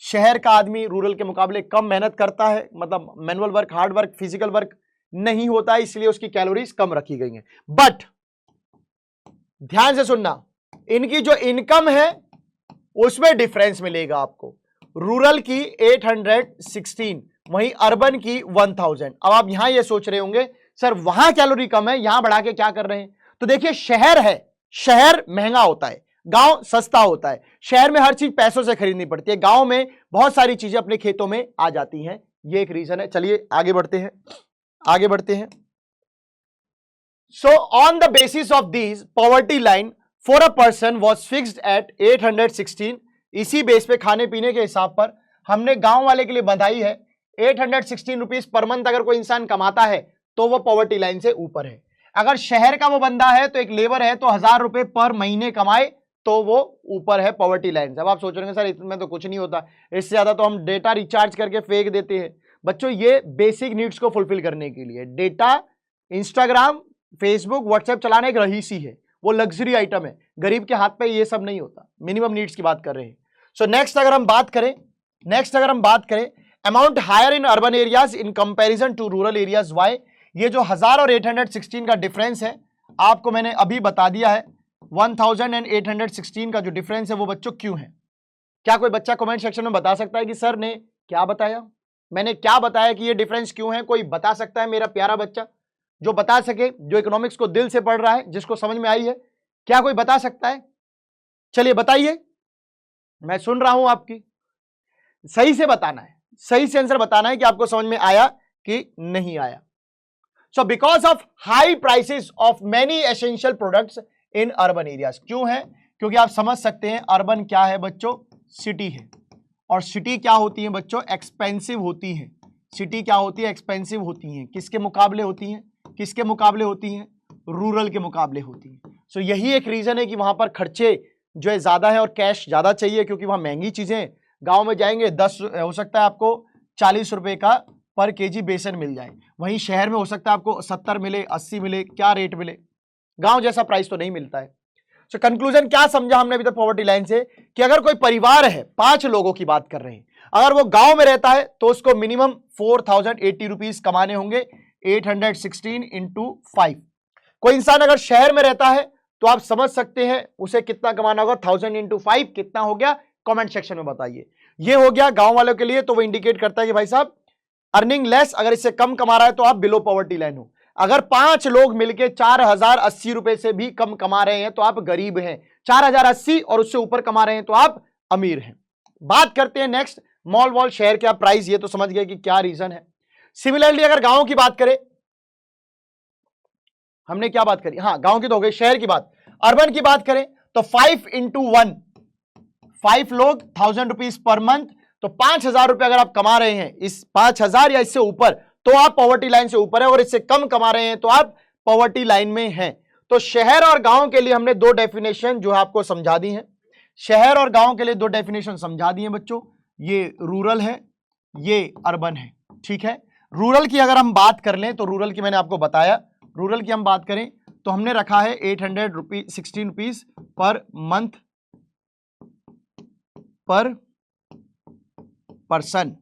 Speaker 1: शहर का आदमी रूरल के मुकाबले कम मेहनत करता है, मतलब manual work, hard work, physical work नहीं होता है, इसलिए उसकी कैलोरीज कम रखी गई हैं। बट ध्यान से सुनना, इनकी जो इनकम है उसमें डिफरेंस मिलेगा आपको। रूरल की 816, वहीं अर्बन की 1000। अब आप यहां ये सोच रहे होंगे सर वहां कैलोरी कम है, यहां बढ़ा के क्या कर रहे हैं? तो देखिए, शहर है, शहर महंगा होता है, गांव सस्ता होता है। शहर में हर चीज पैसों से खरीदनी पड़ती है, गांव में बहुत सारी चीजें अपने खेतों में आ जाती हैं। ये एक रीजन है। चलिए आगे बढ़ते हैं, आगे बढ़ते हैं। So on the basis of these, poverty line for a person was fixed at 816। इसी बेस पे, खाने पीने के हिसाब पर हमने गांव वाले के लिए बंधाई है 816 रुपीज पर मंथ। अगर कोई इंसान कमाता है तो वो पॉवर्टी लाइन से ऊपर है। अगर शहर का वो बंदा है, तो एक लेबर है, तो 1000 रुपए पर महीने कमाए तो वो ऊपर है पॉवर्टी लाइन से। अब आप सोच रहे हैं सर इसमें तो कुछ नहीं होता, इससे ज्यादा तो हम डेटा रिचार्ज करके फेंक देते हैं। बच्चों, ये बेसिक नीड्स को फुलफिल करने के लिए डेटा, इंस्टाग्राम, फेसबुक, व्हाट्सएप चलाना एक रईसी है, वो लग्जरी आइटम है। गरीब के हाथ पे ये सब नहीं होता। मिनिमम नीड्स की बात कर रहे हैं। सो नेक्स्ट अगर हम बात करें, amount higher in urban areas in comparison to rural areas. Why? ये जो 1000 और 816 का डिफरेंस है, आपको मैंने अभी बता दिया है। 1000 एंड 816 का जो डिफरेंस है वो बच्चों क्यों है? क्या कोई बच्चा कमेंट सेक्शन में बता सकता है कि सर ने क्या बताया, मैंने क्या बताया कि ये डिफरेंस क्यों है? कोई बता सकता है मेरा प्यारा बच्चा जो बता सके, जो इकोनॉमिक्स को दिल से पढ़ रहा है, जिसको समझ में आई है? क्या कोई बता सकता है? चलिए बताइए, मैं सुन रहा हूं आपकी। सही से बताना है, सही से आंसर बताना है कि आपको समझ में आया कि नहीं आया। So because of high prices of many essential products in urban areas. क्यों है? क्योंकि आप समझ सकते हैं अर्बन क्या है बच्चों? सिटी है। और सिटी क्या होती है बच्चों? एक्सपेंसिव होती है। सिटी क्या होती है? एक्सपेंसिव होती हैं। किसके मुकाबले होती हैं? किसके मुकाबले होती हैं? रूरल के मुकाबले होती हैं। सो यही एक रीजन है कि वहां पर खर्चे जो है ज्यादा है और कैश ज्यादा चाहिए, क्योंकि वहां महंगी चीजें। गांव में जाएंगे 10 हो सकता है आपको 40 रुपए का पर केजी बेसन मिल जाए, वहीं शहर में हो सकता है आपको 70 मिले, 80 मिले, क्या रेट मिले। गांव जैसा प्राइस तो नहीं मिलता है। सो कंक्लूजन क्या समझा हमने अभी तक पॉवर्टी लाइन से? कि अगर कोई परिवार है, 5 लोगों की बात कर रहे हैं, अगर वो गांव में रहता है तो उसको मिनिमम 4080 रुपीज कमाने होंगे, 816 इंटू 5। कोई इंसान अगर शहर में रहता है तो आप समझ सकते हैं उसे कितना कमाना होगा। 1000 इंटू 5 कितना हो गया? कमेंट सेक्शन में बताइए। ये हो गया गांव वालों के लिए, तो वो इंडिकेट करता है कि भाई साहब अर्निंग लेस, अगर इससे कम कमा रहा है तो आप बिलो पॉवर्टी लाइन हो। अगर 5 लोग मिलकर 4080 रुपए से भी कम कमा रहे हैं तो आप गरीब हैं। 4080 और उससे ऊपर कमा रहे हैं तो आप अमीर हैं। बात करते हैं नेक्स्ट, मॉल वॉल शहर क्या प्राइस, ये तो समझ गए कि क्या रीजन है। सिमिलरली अगर गांव की बात करें, हमने क्या बात करी? हाँ, गांव की तो हो गई, शहर की बात। अर्बन की बात करें तो 5 इंटू 1, 5 लोग 1000 रुपीज पर मंथ, तो 5000 रुपए अगर आप कमा रहे हैं, इस 5000 या इससे ऊपर, तो आप पॉवर्टी लाइन से ऊपर है, और इससे कम कमा रहे हैं तो आप पॉवर्टी लाइन में हैं। तो शहर और गांव के लिए हमने 2 डेफिनेशन जो है आपको समझा दी हैं। शहर और गांव के लिए 2 डेफिनेशन समझा दी हैं बच्चों। ये रूरल है, ये अर्बन है। ठीक है, रूरल की अगर हम बात कर लें तो रूरल की मैंने आपको बताया, रूरल की हम बात करें तो हमने रखा है 816 रुपीज पर मंथ पर पर्सन,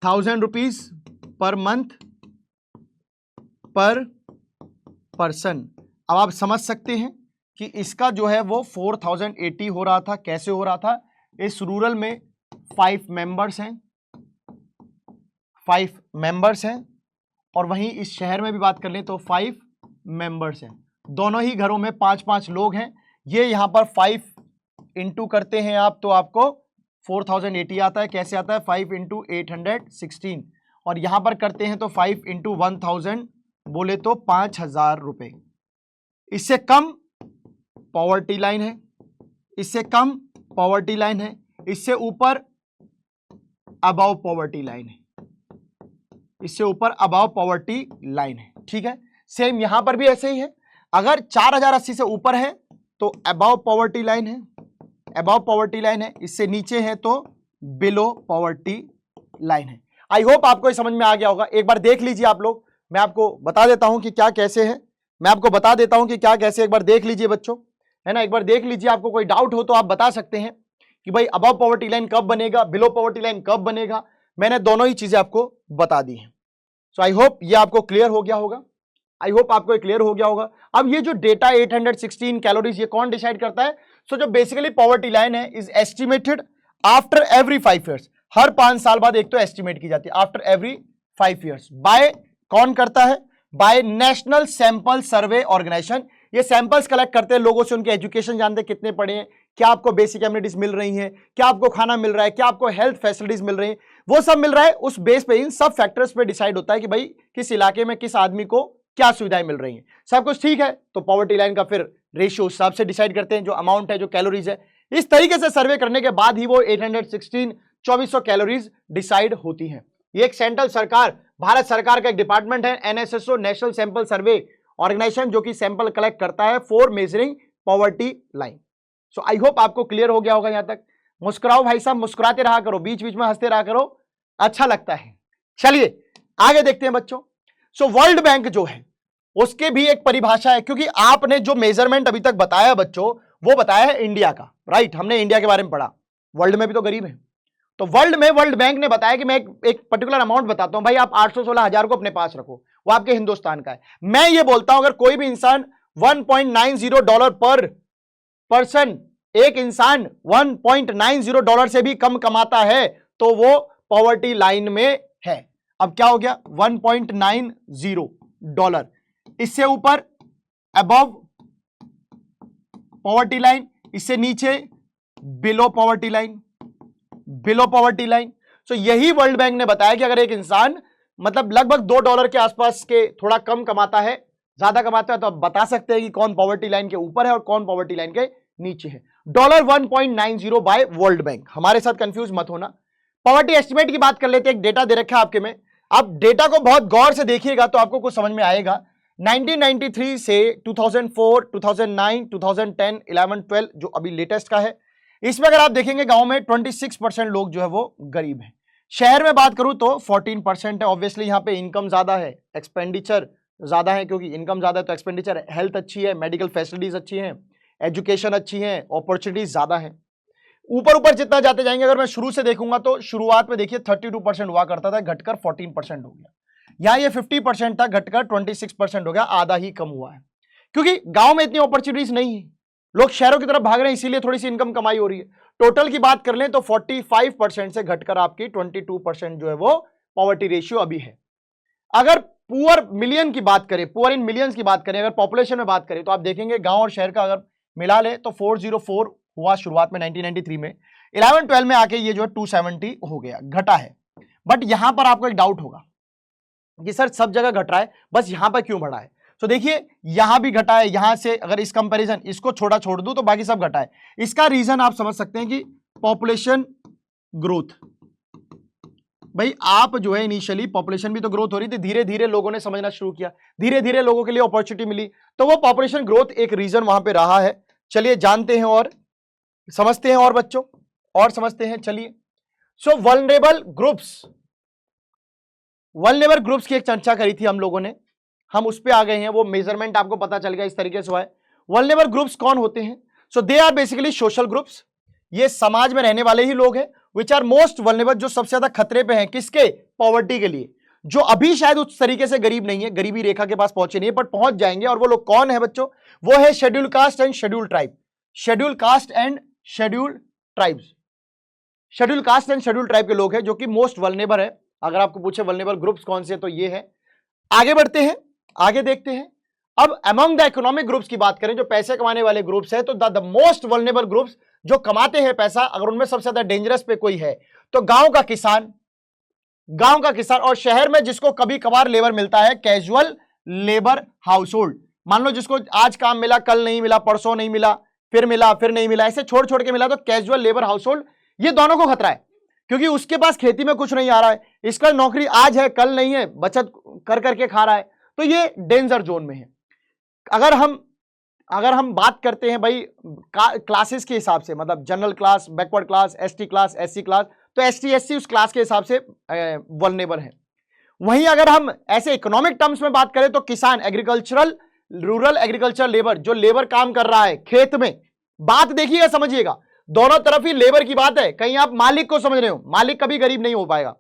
Speaker 1: 1000 रुपीज पर मंथ पर पर्सन। अब आप समझ सकते हैं कि इसका जो है वो 4080 हो रहा था। कैसे हो रहा था? इस रूरल में 5 मेंबर्स हैं, 5 मेंबर्स हैं, और वहीं इस शहर में भी बात कर लें तो 5 मेंबर्स हैं। दोनों ही घरों में 5-5 लोग हैं। ये यहां पर 5 इंटू करते हैं आप तो आपको 4080 आता है। कैसे आता है? 5 इंटू 816, और यहां पर करते हैं तो 5 इंटू 1000 बोले तो 5000 रुपए। इससे कम पॉवर्टी लाइन है, इससे कम पॉवर्टी लाइन है, इससे ऊपर अबव पॉवर्टी लाइन है, इससे ऊपर अबव पॉवर्टी लाइन है। ठीक है, सेम यहां पर भी ऐसे ही है। अगर 4080 से ऊपर है तो अबव पॉवर्टी लाइन है, अबव पॉवर्टी लाइन है, इससे नीचे है तो बिलो पॉवर्टी लाइन है। आई होप आपको ये समझ में आ गया होगा। एक बार देख लीजिए आप लोग, मैं आपको बता देता हूं कि क्या कैसे है, मैं आपको बता देता हूं कि क्या कैसे, एक बार देख लीजिए बच्चों, है ना, एक बार देख लीजिए। आपको कोई डाउट हो तो आप बता सकते हैं कि भाई अबव पॉवर्टी लाइन कब बनेगा, बिलो पॉवर्टी लाइन कब बनेगा। मैंने दोनों ही चीजें आपको बता दी हैं। सो आई होप ये आपको क्लियर हो गया होगा, आई होप आपको ये क्लियर हो गया होगा। अब ये जो डेटा 816 कैलोरीज, ये कौन डिसाइड करता है? सो जो बेसिकली पॉवर्टी लाइन है is estimated after every 5 years, हर 5 साल बाद एक तो एस्टिमेट की जाती है, आफ्टर एवरी 5 ईयर्स। बाय कौन करता है? By national sample survey organisation. ये सैंपल्स कलेक्ट करते हैं लोगों से, उनके एजुकेशन जानते हैं, कितने पढ़े हैं, क्या आपको बेसिक एमिनिटीज मिल रही हैं, क्या आपको खाना मिल रहा है, क्या आपको हेल्थ फैसिलिटीज मिल रही है, वो सब मिल रहा है। उस बेस पे, इन सब फैक्टर्स पे डिसाइड होता है कि भाई किस इलाके में किस आदमी को क्या सुविधाएं मिल रही हैं। सब कुछ ठीक है तो पॉवर्टी लाइन का फिर रेशियो उस हिसाब से डिसाइड करते हैं, जो अमाउंट है, जो कैलोरीज है। इस तरीके से सर्वे करने के बाद ही वो 816 2400 कैलोरीज डिसाइड होती हैं। ये एक सेंट्रल सरकार, भारत सरकार का एक डिपार्टमेंट है, NSSO, national sample survey organisation, जो कि सैंपल कलेक्ट करता है for measuring poverty line. So I hope आपको क्लियर हो गया होगा यहां तक। मुस्कुराओ भाई साहब, मुस्कुराते रहा करो, बीच बीच में हंसते रहा करो, अच्छा लगता है। चलिए आगे देखते हैं बच्चों। सो वर्ल्ड बैंक जो है उसके भी एक परिभाषा है, क्योंकि आपने जो मेजरमेंट अभी तक बताया बच्चों, वो बताया है इंडिया का, राइट? हमने इंडिया के बारे में पढ़ा, वर्ल्ड में भी तो गरीब है। तो वर्ल्ड में वर्ल्ड बैंक ने बताया कि मैं एक पर्टिकुलर अमाउंट बताता हूं, भाई आप 816,000 को अपने पास रखो, वो आपके हिंदुस्तान का है। मैं ये बोलता हूं अगर कोई भी इंसान $1.90 पर पर्सन, एक इंसान $1.90 से भी कम कमाता है तो वो पॉवर्टी लाइन में है। अब क्या हो गया? $1.90, इससे ऊपर अबव पॉवर्टी लाइन, इससे नीचे below poverty line, below poverty line. So यही वर्ल्ड बैंक ने बताया कि अगर एक इंसान मतलब लगभग $2 के आसपास के थोड़ा कम कमाता है, ज्यादा कमाता है, तो आप बता सकते हैं कि कौन पॉवर्टी लाइन के ऊपर है और कौन पॉवर्टी लाइन के नीचे है। $1.90 बाय वर्ल्ड बैंक। हमारे साथ कंफ्यूज मत होना। पॉवर्टी एस्टिमेट की बात कर लेते हैं। एक डेटा दे रखा है आपके में, आप डेटा को बहुत गौर से देखिएगा तो आपको कुछ समझ में आएगा। 1993 से 2004, 2009, 2010, 11, 12 जो अभी लेटेस्ट का है, इसमें अगर आप देखेंगे गांव में 26% लोग जो है वो गरीब हैं। शहर में बात करूं तो 14% है। ऑब्वियसली यहां पे इनकम ज्यादा है, एक्सपेंडिचर ज्यादा है, क्योंकि इनकम ज्यादा है तो एक्सपेंडिचर, हेल्थ अच्छी है, मेडिकल फैसिलिटीज अच्छी हैं, एजुकेशन अच्छी है, अपॉर्चुनिटीज ज्यादा है। ऊपर ऊपर जितना जाते जाएंगे, अगर मैं शुरू से देखूंगा तो शुरुआत में देखिए 32% हुआ करता था, घटकर 14% हो गया। यहां ये 50% था, घटकर 26% हो गया, आधा ही कम हुआ है। क्योंकि गांव में इतनी अपॉर्चुनिटीज नहीं है, लोग शहरों की तरफ भाग रहे हैं, इसीलिए थोड़ी सी इनकम कमाई हो रही है। टोटल की बात कर लें तो 45% से घटकर आपकी 22% जो है वो पॉवर्टी रेशियो अभी है। अगर पुअर मिलियन की बात करें, पुअर इन मिलियंस की बात करें, अगर पॉपुलेशन में बात करें, तो आप देखेंगे गांव और शहर का अगर मिला ले तो 404 हुआ शुरुआत में 1993 में, 11-12 में आके ये जो है 270 हो गया, घटा है। बट यहां पर आपको एक डाउट होगा कि सर सब जगह घट रहा है, बस यहां पर क्यों बढ़ा है? तो देखिए यहां भी घटा है, यहां से अगर इस कंपैरिजन इसको छोड़ दूं तो बाकी सब घटा है। इसका रीजन आप समझ सकते हैं कि पॉपुलेशन ग्रोथ। भाई आप जो है इनिशियली पॉपुलेशन भी तो ग्रोथ हो रही थी, धीरे धीरे लोगों ने समझना शुरू किया, धीरे धीरे लोगों के लिए अपॉर्चुनिटी मिली, तो वो पॉपुलेशन ग्रोथ एक रीजन वहां पे रहा है। चलिए जानते हैं और समझते हैं और बच्चों, और समझते हैं। चलिए सो वल्नरेबल ग्रुप्स की एक चर्चा करी थी हम लोगों ने, हम उस पे आ गए हैं, वो मेजरमेंट आपको पता चल गया इस तरीके से हुआ है। वल्नरेबल ग्रुप्स कौन होते हैं? So they are basically social groups, ये समाज में रहने वाले ही लोग हैं, विच आर मोस्ट वल्नरेबल, जो सबसे ज्यादा खतरे पे हैं, किसके? पॉवर्टी के लिए, जो अभी शायद उस तरीके से गरीब नहीं है, गरीबी रेखा के पास पहुंचे नहीं है, बट पहुंच जाएंगे। और वो लोग कौन है बच्चों? वो है schedule caste and schedule tribe, schedule caste and schedule tribes, schedule caste and schedule tribe के लोग हैं जो कि मोस्ट वल्नरेबल है। अगर आपको पूछे वल्नरेबल ग्रुप्स कौन से, तो ये है। आगे बढ़ते हैं, आगे देखते हैं। अब अमंग द इकोनॉमिक ग्रुप्स की बात करें, जो पैसे कमाने वाले ग्रुप्स है, तो द मोस्ट वल्नरेबल ग्रुप्स जो कमाते हैं पैसा, अगर उनमें सबसे ज्यादा डेंजरस पे कोई है तो गांव का किसान, गांव का किसान, और शहर में जिसको कभी कभार लेबर मिलता है कैजुअल लेबर हाउसहोल्ड। मान लो जिसको आज काम मिला, कल नहीं मिला, परसों नहीं मिला, फिर नहीं मिला, ऐसे छोड़ छोड़ के मिला, तो कैजुअल लेबर हाउसहोल्ड, ये दोनों को खतरा है, क्योंकि उसके पास खेती में कुछ नहीं आ रहा है, इसका नौकरी आज है कल नहीं है, बचत कर करके खा रहा है, तो ये डेंजर जोन में है। अगर हम बात करते हैं भाई क्लासेस के हिसाब से, मतलब general class, backward class, ST class, SC class, तो एसटी एससी उस क्लास के हिसाब से वल्नरेबल है। वहीं अगर हम ऐसे इकोनॉमिक टर्म्स में बात करें तो किसान, एग्रीकल्चरल, रूरल एग्रीकल्चर लेबर, जो लेबर काम कर रहा है खेत में, बात देखिएगा समझिएगा, दोनों तरफ ही लेबर की बात है। कहीं आप मालिक को समझ रहे हो, मालिक कभी गरीब नहीं हो पाएगा,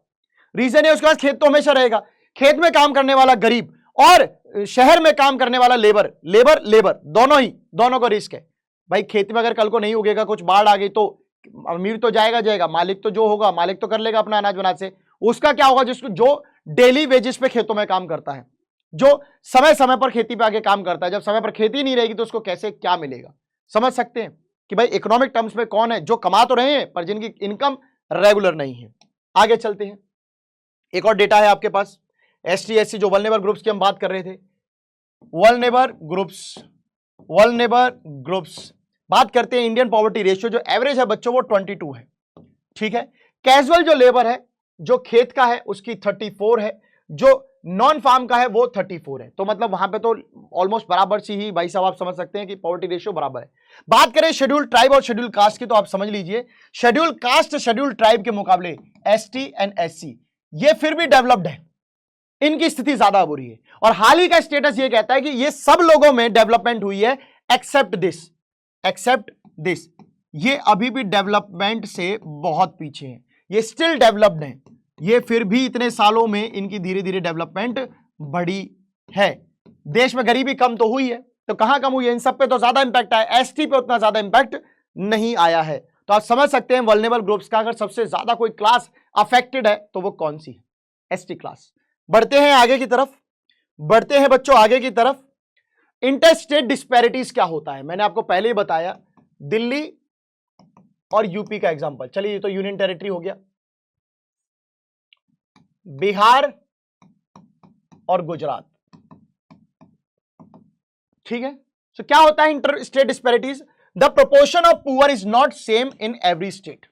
Speaker 1: रीजन है उसके पास खेत तो हमेशा रहेगा, खेत में काम करने वाला गरीब और शहर में काम करने वाला लेबर, दोनों को रिस्क है भाई। खेत में अगर कल को नहीं उगेगा, कुछ बाढ़ आ गई, तो अमीर तो जाएगा, मालिक तो जो होगा, मालिक तो कर लेगा अपना अनाज बनाज से, उसका क्या होगा जिसको, जो डेली वेजेस पे खेतों में काम करता है, जो समय समय पर खेती पे आके काम करता है, जब समय पर खेती नहीं रहेगी तो उसको कैसे क्या मिलेगा। समझ सकते हैं कि भाई इकोनॉमिक टर्म्स में कौन है जो कमा तो रहे हैं पर जिनकी इनकम रेगुलर नहीं है। आगे चलते हैं, एक और डेटा है आपके पास, एसटी एससी जो वल्नरेबल ग्रुप्स की हम बात कर रहे थे, वल्नरेबल ग्रुप्स बात करते हैं। इंडियन पॉवर्टी रेशियो जो एवरेज है बच्चों वो 22 है, ठीक है। कैजुअल जो लेबर है, जो खेत का है, उसकी 34 है, जो नॉन फार्म का है वो 34 है, तो मतलब वहां पे तो ऑलमोस्ट बराबर सी ही भाई साहब आप समझ सकते हैं कि पॉवर्टी रेशियो बराबर है। बात करें शेड्यूल ट्राइब और शेड्यूल कास्ट की, तो आप समझ लीजिए शेड्यूल कास्ट शेड्यूल ट्राइब के मुकाबले एसटी एंड एससी ये फिर भी डेवलप्ड है, इनकी स्थिति ज्यादा बुरी है। और हाल ही का स्टेटस ये कहता है कि ये सब लोगों में डेवलपमेंट हुई है एक्सेप्ट दिस, ये अभी भी डेवलपमेंट से बहुत पीछे है, ये स्टिल डेवलप्ड है, ये फिर भी इतने सालों में इनकी धीरे धीरे डेवलपमेंट बढ़ी है। देश में गरीबी कम तो हुई है, तो कहां कम हुई है, इन सब पे तो ज्यादा इंपैक्ट आया, एसटी पे उतना ज्यादा इंपैक्ट नहीं आया है। तो आप समझ सकते हैं वल्नरेबल ग्रुप्स का अगर सबसे ज्यादा कोई क्लास अफेक्टेड है तो वो कौन सी है, एसटी क्लास। बढ़ते हैं आगे की तरफ, बढ़ते हैं बच्चों आगे की तरफ। इंटर स्टेट डिस्पैरिटीज क्या होता है, मैंने आपको पहले ही बताया, दिल्ली और यूपी का एग्जांपल। चलिए ये तो यूनियन टेरिटरी हो गया, बिहार और गुजरात, ठीक है। तो क्या होता है inter state disparities, the proportion of poor is not same in every state.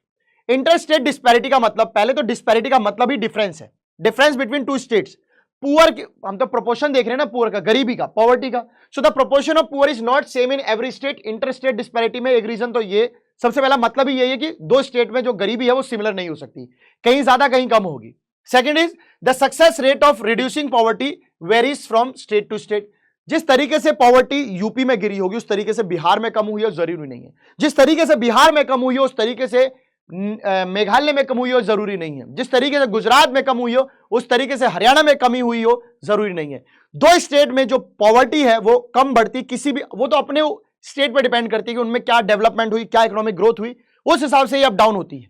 Speaker 1: Inter state disparity का मतलब, पहले तो डिस्पैरिटी का मतलब ही डिफरेंस है, difference between two states. Poor, हम तो प्रोपोर्शन देख रहे हैं ना पुअर का, गरीबी का, पॉवर्टी का। So the proportion of poor is not same in every state. Inter state disparity में एक रीजन तो ये, सबसे पहला मतलब ही यही है कि दो स्टेट में जो गरीबी है वो सिमिलर नहीं हो सकती, कहीं ज्यादा कहीं कम होगी। Second is the success rate of reducing poverty varies from state to state. जिस तरीके से पॉवर्टी यूपी में गिरी होगी उस तरीके से बिहार में कम हुई है जरूरी नहीं है, जिस तरीके से बिहार में कम हुई है उस तरीके से मेघालय में कम हुई हो जरूरी नहीं है, जिस तरीके से गुजरात में कम हुई हो उस तरीके से हरियाणा में कमी हुई हो जरूरी नहीं है। दो स्टेट में जो पॉवर्टी है वो कम बढ़ती, किसी भी, वो तो अपने स्टेट पे डिपेंड करती है कि उनमें क्या डेवलपमेंट हुई, क्या इकोनॉमिक ग्रोथ हुई, उस हिसाब से ये अप डाउन होती है।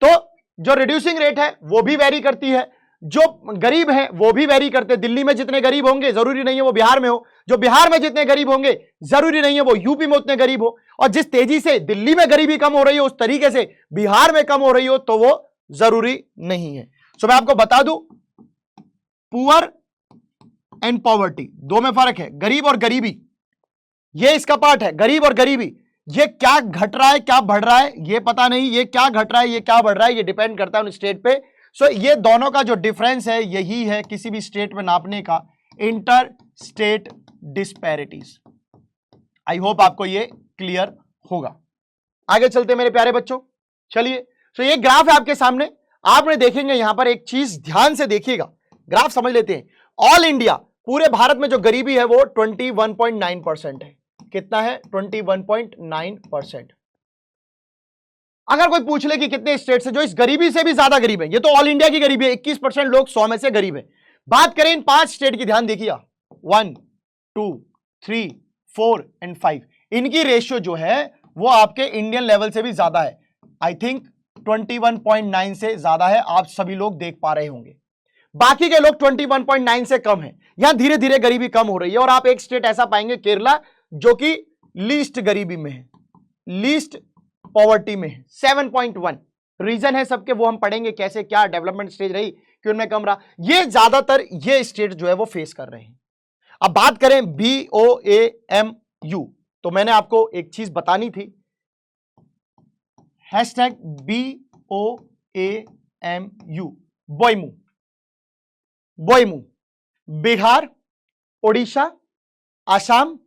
Speaker 1: तो जो रिड्यूसिंग रेट है वो भी वेरी करती है, जो गरीब है वो भी वेरी करते हैं। दिल्ली में जितने गरीब होंगे जरूरी नहीं है वो बिहार में हो, जो बिहार में जितने गरीब होंगे जरूरी नहीं है वो यूपी में उतने गरीब हो, और जिस तेजी से दिल्ली में गरीबी कम हो रही हो उस तरीके से बिहार में कम हो रही हो तो वो जरूरी नहीं है। सो मैं आपको बता दूं, पुअर एंड पॉवर्टी दो में फर्क है, गरीब और गरीबी, ये इसका पार्ट है। गरीब और गरीबी, ये क्या घट रहा है क्या बढ़ रहा है ये पता नहीं, ये क्या घट रहा है ये क्या बढ़ रहा है ये डिपेंड करता है उन स्टेट पे। सो ये दोनों का जो डिफरेंस है यही है किसी भी स्टेट में नापने का, इंटर स्टेट डिस्पैरिटीज। आई होप आपको ये क्लियर होगा। आगे चलते मेरे प्यारे बच्चों, चलिए। सो ये ग्राफ है आपके सामने, आपने देखेंगे यहां पर एक चीज ध्यान से देखिएगा, ग्राफ समझ लेते हैं। ऑल इंडिया, पूरे भारत में जो गरीबी है वो 21.9% है। कितना है? 21.9%। अगर कोई पूछ ले कि कितने स्टेट से जो इस गरीबी से भी ज्यादा गरीब है, ये तो ऑल इंडिया की गरीबी है, 21% लोग 100 में से गरीब है। बात करें इन 5 स्टेट की, ध्यान देखिए, 1, 2, 3, 4 एंड 5, इनकी रेशियो जो है वो आपके इंडियन लेवल से भी ज्यादा है। आई थिंक 21.9 से ज्यादा है, आप सभी लोग देख पा रहे होंगे। बाकी के लोग 21.9 से कम है। यहां धीरे धीरे गरीबी कम हो रही है, और आप एक स्टेट ऐसा पाएंगे केरला, जो कि लीस्ट गरीबी में है, लीस्ट पॉवर्टी में है, 7.1। रीजन है सबके, वो हम पढ़ेंगे कैसे क्या डेवलपमेंट स्टेज रही, कि उनमें कम रहा। ये ज्यादातर ये स्टेट जो है वो फेस कर रहे हैं। अब बात करें BOAMU, तो मैंने आपको एक चीज बतानी थी, #BOAMU, बोईमू। बोईमू बिहार, ओडिशा, आसाम,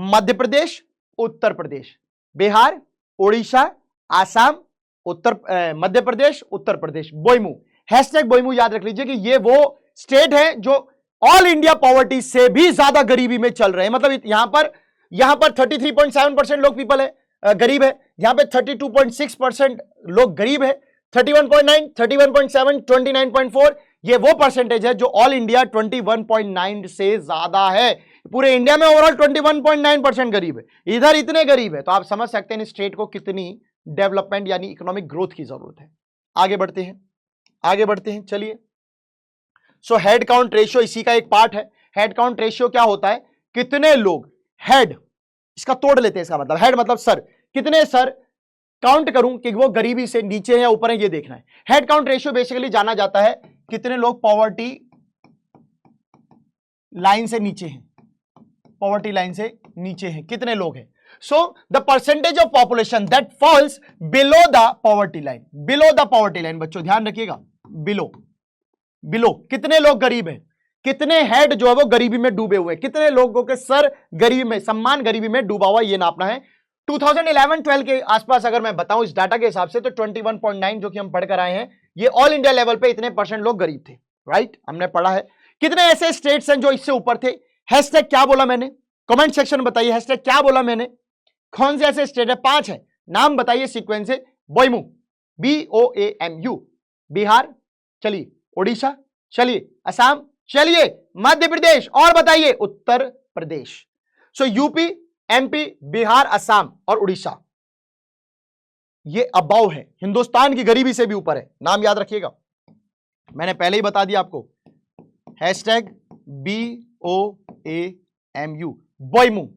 Speaker 1: मध्य प्रदेश, उत्तर प्रदेश। बिहार, ओडिशा, आसाम, मध्य प्रदेश, उत्तर प्रदेश। बोईमू, #बोईमू याद रख लीजिए कि ये वो स्टेट है जो ऑल इंडिया पॉवर्टी से भी ज्यादा गरीबी में चल रहे हैं। मतलब यहां पर 33.7% लोग पीपल है गरीब है, यहां पे 32.6% लोग गरीब है, 31.9, 31.7, 29.4 ये वो परसेंटेज है जो ऑल इंडिया 21.9 से ज्यादा है। पूरे इंडिया में ओवरऑल 21.9% गरीब है, इधर इतने गरीब है। तो आप समझ सकते हैं स्टेट को कितनी डेवलपमेंट यानी इकोनॉमिक ग्रोथ की जरूरत है। आगे बढ़ते हैं चलिए। सो हेड काउंट रेशियो इसी का एक पार्ट है। हेड काउंट रेशियो क्या होता है, कितने लोग हेड, इसका तोड़ लेते हैं, इसका मतलब हेड मतलब सर, कितने सर काउंट करूं कि वो गरीबी से नीचे है या ऊपर है, ये देखना है। हेड काउंट रेशियो बेसिकली जाना जाता है कितने लोग पॉवर्टी लाइन से नीचे हैं, पॉवर्टी लाइन से नीचे हैं, कितने लोग हैं। So the percentage of population that falls below the poverty line, below the poverty line, बच्चों ध्यान रखिएगा, बिलो कितने लोग गरीब हैं, कितने हेड जो है वो गरीबी में डूबे हुए, कितने लोगों के सर गरीबी में, सम्मान गरीबी में डूबा हुआ, ये नापना है। 2011-12 के आसपास अगर मैं बताऊं इस डाटा के हिसाब से तो 21.9 जो कि हम पढ़कर आए हैं, ये ऑल इंडिया लेवल पे इतने % लोग गरीब थे, राइट, हमने पढ़ा है। कितने ऐसे स्टेट्स हैं जो इससे ऊपर थे, हैशटैग क्या बोला मैंने, कमेंट सेक्शन बताइए, हैशटैग क्या बोला मैंने, कौन से ऐसे स्टेट है, 5 है, नाम बताइए सीक्वेंस से। बोईमू, BOAMU, बिहार, चलिए ओडिशा, चलिए असम, चलिए मध्य प्रदेश, और बताइए उत्तर प्रदेश। सो यूपी, MP, बिहार, असम और उड़ीसा, ये अबाव है, हिंदुस्तान की गरीबी से भी ऊपर है। नाम याद रखिएगा, मैंने पहले ही बता दिया आपको, #BOAMU, बोईमू,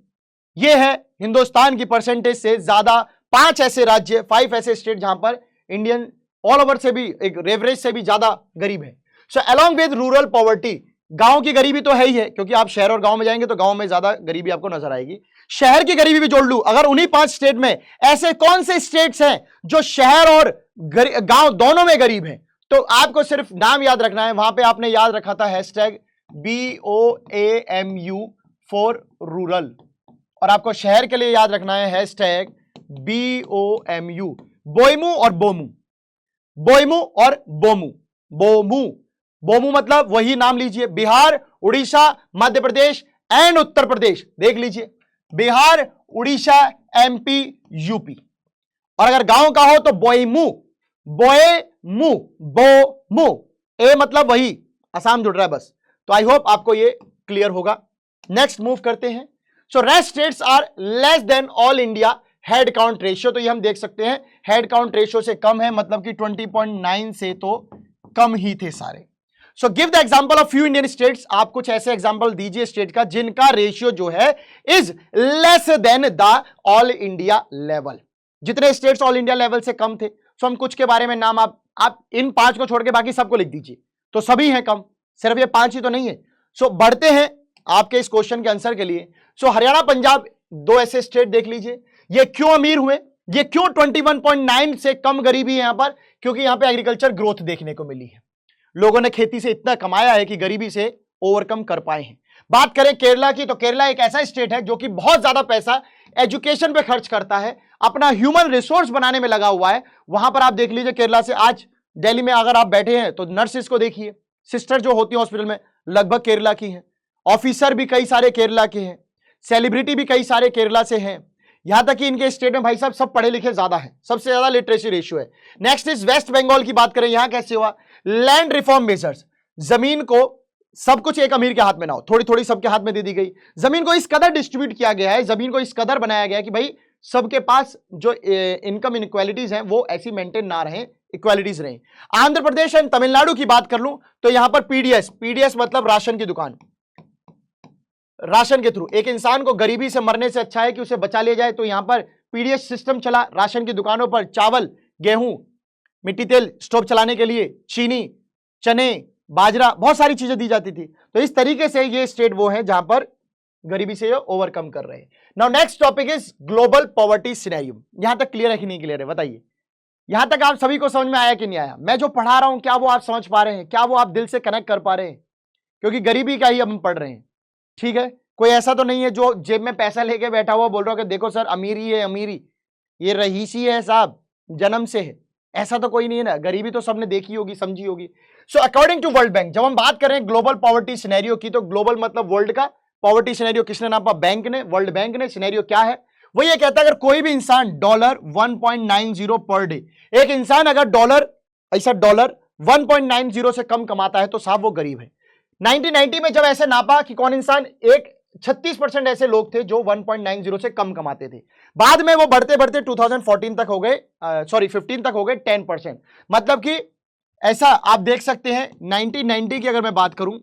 Speaker 1: ये है हिंदुस्तान की परसेंटेज से ज्यादा 5 ऐसे राज्य, 5 ऐसे स्टेट जहां पर इंडियन ऑल ओवर से भी एक एवरेज से भी ज्यादा गरीब है। So along with rural poverty, गांव की गरीबी तो है ही है, क्योंकि आप शहर और गांव में जाएंगे तो गांव में ज्यादा गरीबी आपको नजर आएगी, शहर की गरीबी भी जोड़ लूं अगर उन्हीं 5 स्टेट में, ऐसे कौन से स्टेट्स हैं जो शहर और गांव दोनों में गरीब हैं, तो आपको सिर्फ नाम याद रखना है। वहां पे आपने याद रखा था #BOAMU फॉर रूरल, और आपको शहर के लिए याद रखना है #BOMU, बोईमू और बोमू, बोईमू और बोमू, बोमू मतलब वही नाम लीजिए, बिहार, उड़ीसा, मध्य प्रदेश एंड उत्तर प्रदेश, देख लीजिए, बिहार, उड़ीसा, MP, UP। और अगर गांव का हो तो बोईमू, बोमू, ए मतलब वही असम जुड़ रहा है बस। तो आई होप आपको ये क्लियर होगा। नेक्स्ट मूव करते हैं। So rest states are less than all India head count ratio, तो ये हम देख सकते हैं हेड काउंट रेशियो से कम है, मतलब कि 20.9 से तो कम ही थे सारे। So give the example of few Indian states, आप कुछ ऐसे एग्जांपल दीजिए स्टेट का जिनका रेशियो जो है is less than the all India level, जितने स्टेट्स ऑल इंडिया लेवल से कम थे। सो हम कुछ के बारे में नाम आप इन 5 को छोड़ के बाकी सबको लिख दीजिए, तो सभी हैं कम, सिर्फ ये 5 ही तो नहीं है। सो बढ़ते हैं आपके इस क्वेश्चन के आंसर के लिए। सो हरियाणा, पंजाब, 2 ऐसे स्टेट देख लीजिए, ये क्यों अमीर हुए, ये क्यों 21.9 से कम गरीबी है यहां पर, क्योंकि यहां पे एग्रीकल्चर ग्रोथ देखने को मिली है, लोगों ने खेती से इतना कमाया है कि गरीबी से ओवरकम कर पाए हैं। बात करें केरला की, तो केरला एक ऐसा स्टेट है जो कि बहुत ज्यादा पैसा एजुकेशन पे खर्च करता है, अपना ह्यूमन रिसोर्स बनाने में लगा हुआ है। वहां पर आप देख लीजिए केरला से, आज दिल्ली में अगर आप बैठे हैं तो नर्सिस को देखिए, सिस्टर जो होती है हॉस्पिटल में लगभग केरला की हैं, ऑफिसर भी कई सारे केरला के हैं, सेलिब्रिटी भी कई सारे केरला से हैं, यहां तक कि इनके स्टेट में भाई साहब सब पढ़े लिखे ज्यादा है, सबसे ज्यादा लिटरेसी रेशियो है। नेक्स्ट इज वेस्ट बंगाल की बात करें, यहां कैसे हुआ, लैंड रिफॉर्म मेजर्स, जमीन को सब कुछ एक अमीर के हाथ में ना हो, थोड़ी थोड़ी सबके हाथ में दे दी गई, जमीन को इस कदर डिस्ट्रीब्यूट किया गया है, जमीन को इस कदर बनाया गया है कि भाई सबके पास जो इनकम इनइक्वालिटीज हैं वो ऐसी मेंटेन ना रहे, इक्वालिटीज रहे। आंध्र प्रदेश एंड तमिलनाडु की बात कर लूं तो यहां पर पीडीएस मतलब राशन की दुकान, राशन के थ्रू एक इंसान को गरीबी से मरने से अच्छा है कि उसे बचा लिया जाए, तो यहां पर पीडीएस सिस्टम चला, राशन की दुकानों पर चावल, गेहूं, मिट्टी तेल, स्टोव चलाने के लिए, चीनी, चने, बाजरा, बहुत सारी चीजें दी जाती थी। तो इस तरीके से ये स्टेट वो है जहां पर गरीबी से ओवरकम कर रहे हैं। Now next topic is global poverty scenario. यहां तक क्लियर है कि नहीं क्लियर है, बताइए। यहां तक आप सभी को समझ में आया कि नहीं आया? मैं जो पढ़ा रहा हूं क्या वो आप समझ पा रहे हैं? क्या वो आप दिल से कनेक्ट कर पा रहे हैं? क्योंकि गरीबी का ही अब हम पढ़ रहे हैं, ठीक है। कोई ऐसा तो नहीं है जो जेब में पैसा लेके बैठा हुआ बोल रहा हो कि देखो सर अमीरी है, अमीरी ये रईसी है साहब, जन्म से है, ऐसा तो कोई नहीं है ना। गरीबी तो सबने देखी होगी, समझी होगी। So according to world bank, जब हम बात करें ग्लोबल पॉवर्टी सिनेरियो की, तो ग्लोबल मतलब वर्ल्ड का, पॉवर्टी सिनेरियो किसने नापा? बैंक ने, वर्ल्ड बैंक ने। सिनेरियो क्या है? वो ये कहता है अगर कोई भी इंसान डॉलर 1.90 पर डे, एक इंसान अगर डॉलर 1.90 से कम कमाता है तो साहब वो गरीब है। 1990 में जब ऐसे नापा कि कौन इंसान, एक 36% ऐसे लोग थे जो 1.90 से कम कमाते थे। बाद में वो बढ़ते बढ़ते 2014 तक हो गए, 15 तक हो गए 10%। मतलब कि ऐसा आप देख सकते हैं 1990 की अगर मैं बात करूं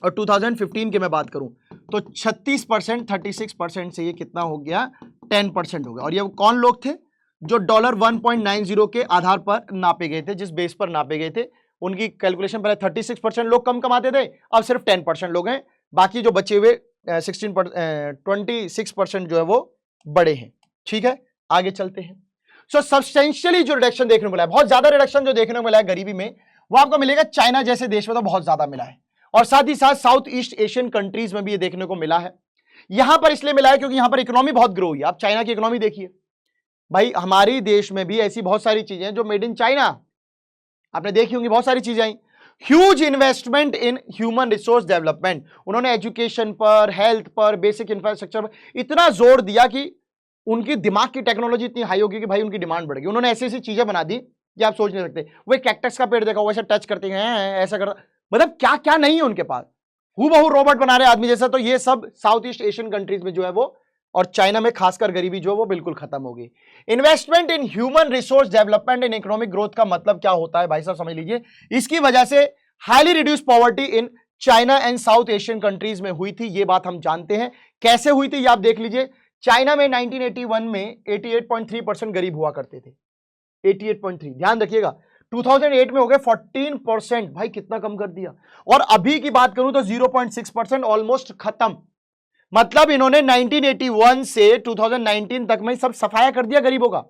Speaker 1: और 2015 की मैं बात करूं तो 36%, 36% से ये कितना हो गया? 10% हो गया। और ये कौन लोग थे? जो डॉलर 1.90 के आधार पर नापे गए थे, जिस बेस पर नापे गए थे, उनकी कैलकुलेशन पहले 36% लोग कम कमाते थे, अब सिर्फ 10% लोग हैं। बाकी जो बचे हुए 26% जो है वो बड़े हैं, ठीक है। आगे चलते हैं। सो सब्सटेंशियली जो रिडक्शन देखने को मिला है, बहुत ज्यादा रिडक्शन जो देखने को मिला है गरीबी में, वो आपको मिलेगा चाइना जैसे देश में तो बहुत ज्यादा मिला है, और साथ ही साथ साउथ ईस्ट एशियन कंट्रीज में भी ये देखने को मिला है। यहां पर इसलिए मिला है क्योंकि यहां पर इकोनॉमी बहुत ग्रो हुई है। आप चाइना की इकोनॉमी देखिए भाई, हमारी देश में भी ऐसी बहुत सारी चीजें हैं जो मेड इन चाइना, आपने देखी होंगी, बहुत सारी चीजें आई। Huge investment in human resource development, उन्होंने एजुकेशन पर, हेल्थ पर, बेसिक इंफ्रास्ट्रक्चर पर इतना जोर दिया कि उनकी दिमाग की टेक्नोलॉजी इतनी हाई होगी कि भाई उनकी डिमांड बढ़ेगी। उन्होंने ऐसी ऐसी चीजें बना दी कि आप सोच नहीं सकते। वो कैक्टस का पेड़ देखा, वैसे टच करते हैं, ऐसा करता, मतलब क्या क्या नहीं है उनके पास, हूबहू रोबोट बना रहे आदमी जैसा। तो ये सब साउथ ईस्ट एशियन कंट्रीज में जो है वो, और चाइना में खासकर गरीबी जो है वो बिल्कुल खत्म होगी। Investment in human resource development in economic growth का मतलब क्या होता है भाई साहब, समझ लीजिए। इसकी वजह से highly reduce poverty in China and south Asian countries में हुई थी, ये बात हम जानते हैं। कैसे हुई थी ये आप देख लीजिए। चाइना में 1981 में 88.3% गरीब हुआ करते थे, 88.3, ध्यान रखिएगा। 2008 में हो गए 14%, भाई कितना कम कर दिया। और अभी की बात करूं तो 0.6%, ऑलमोस्ट खत्म। मतलब इन्होंने 1981 से 2019 तक में सब सफाया कर दिया गरीबों का,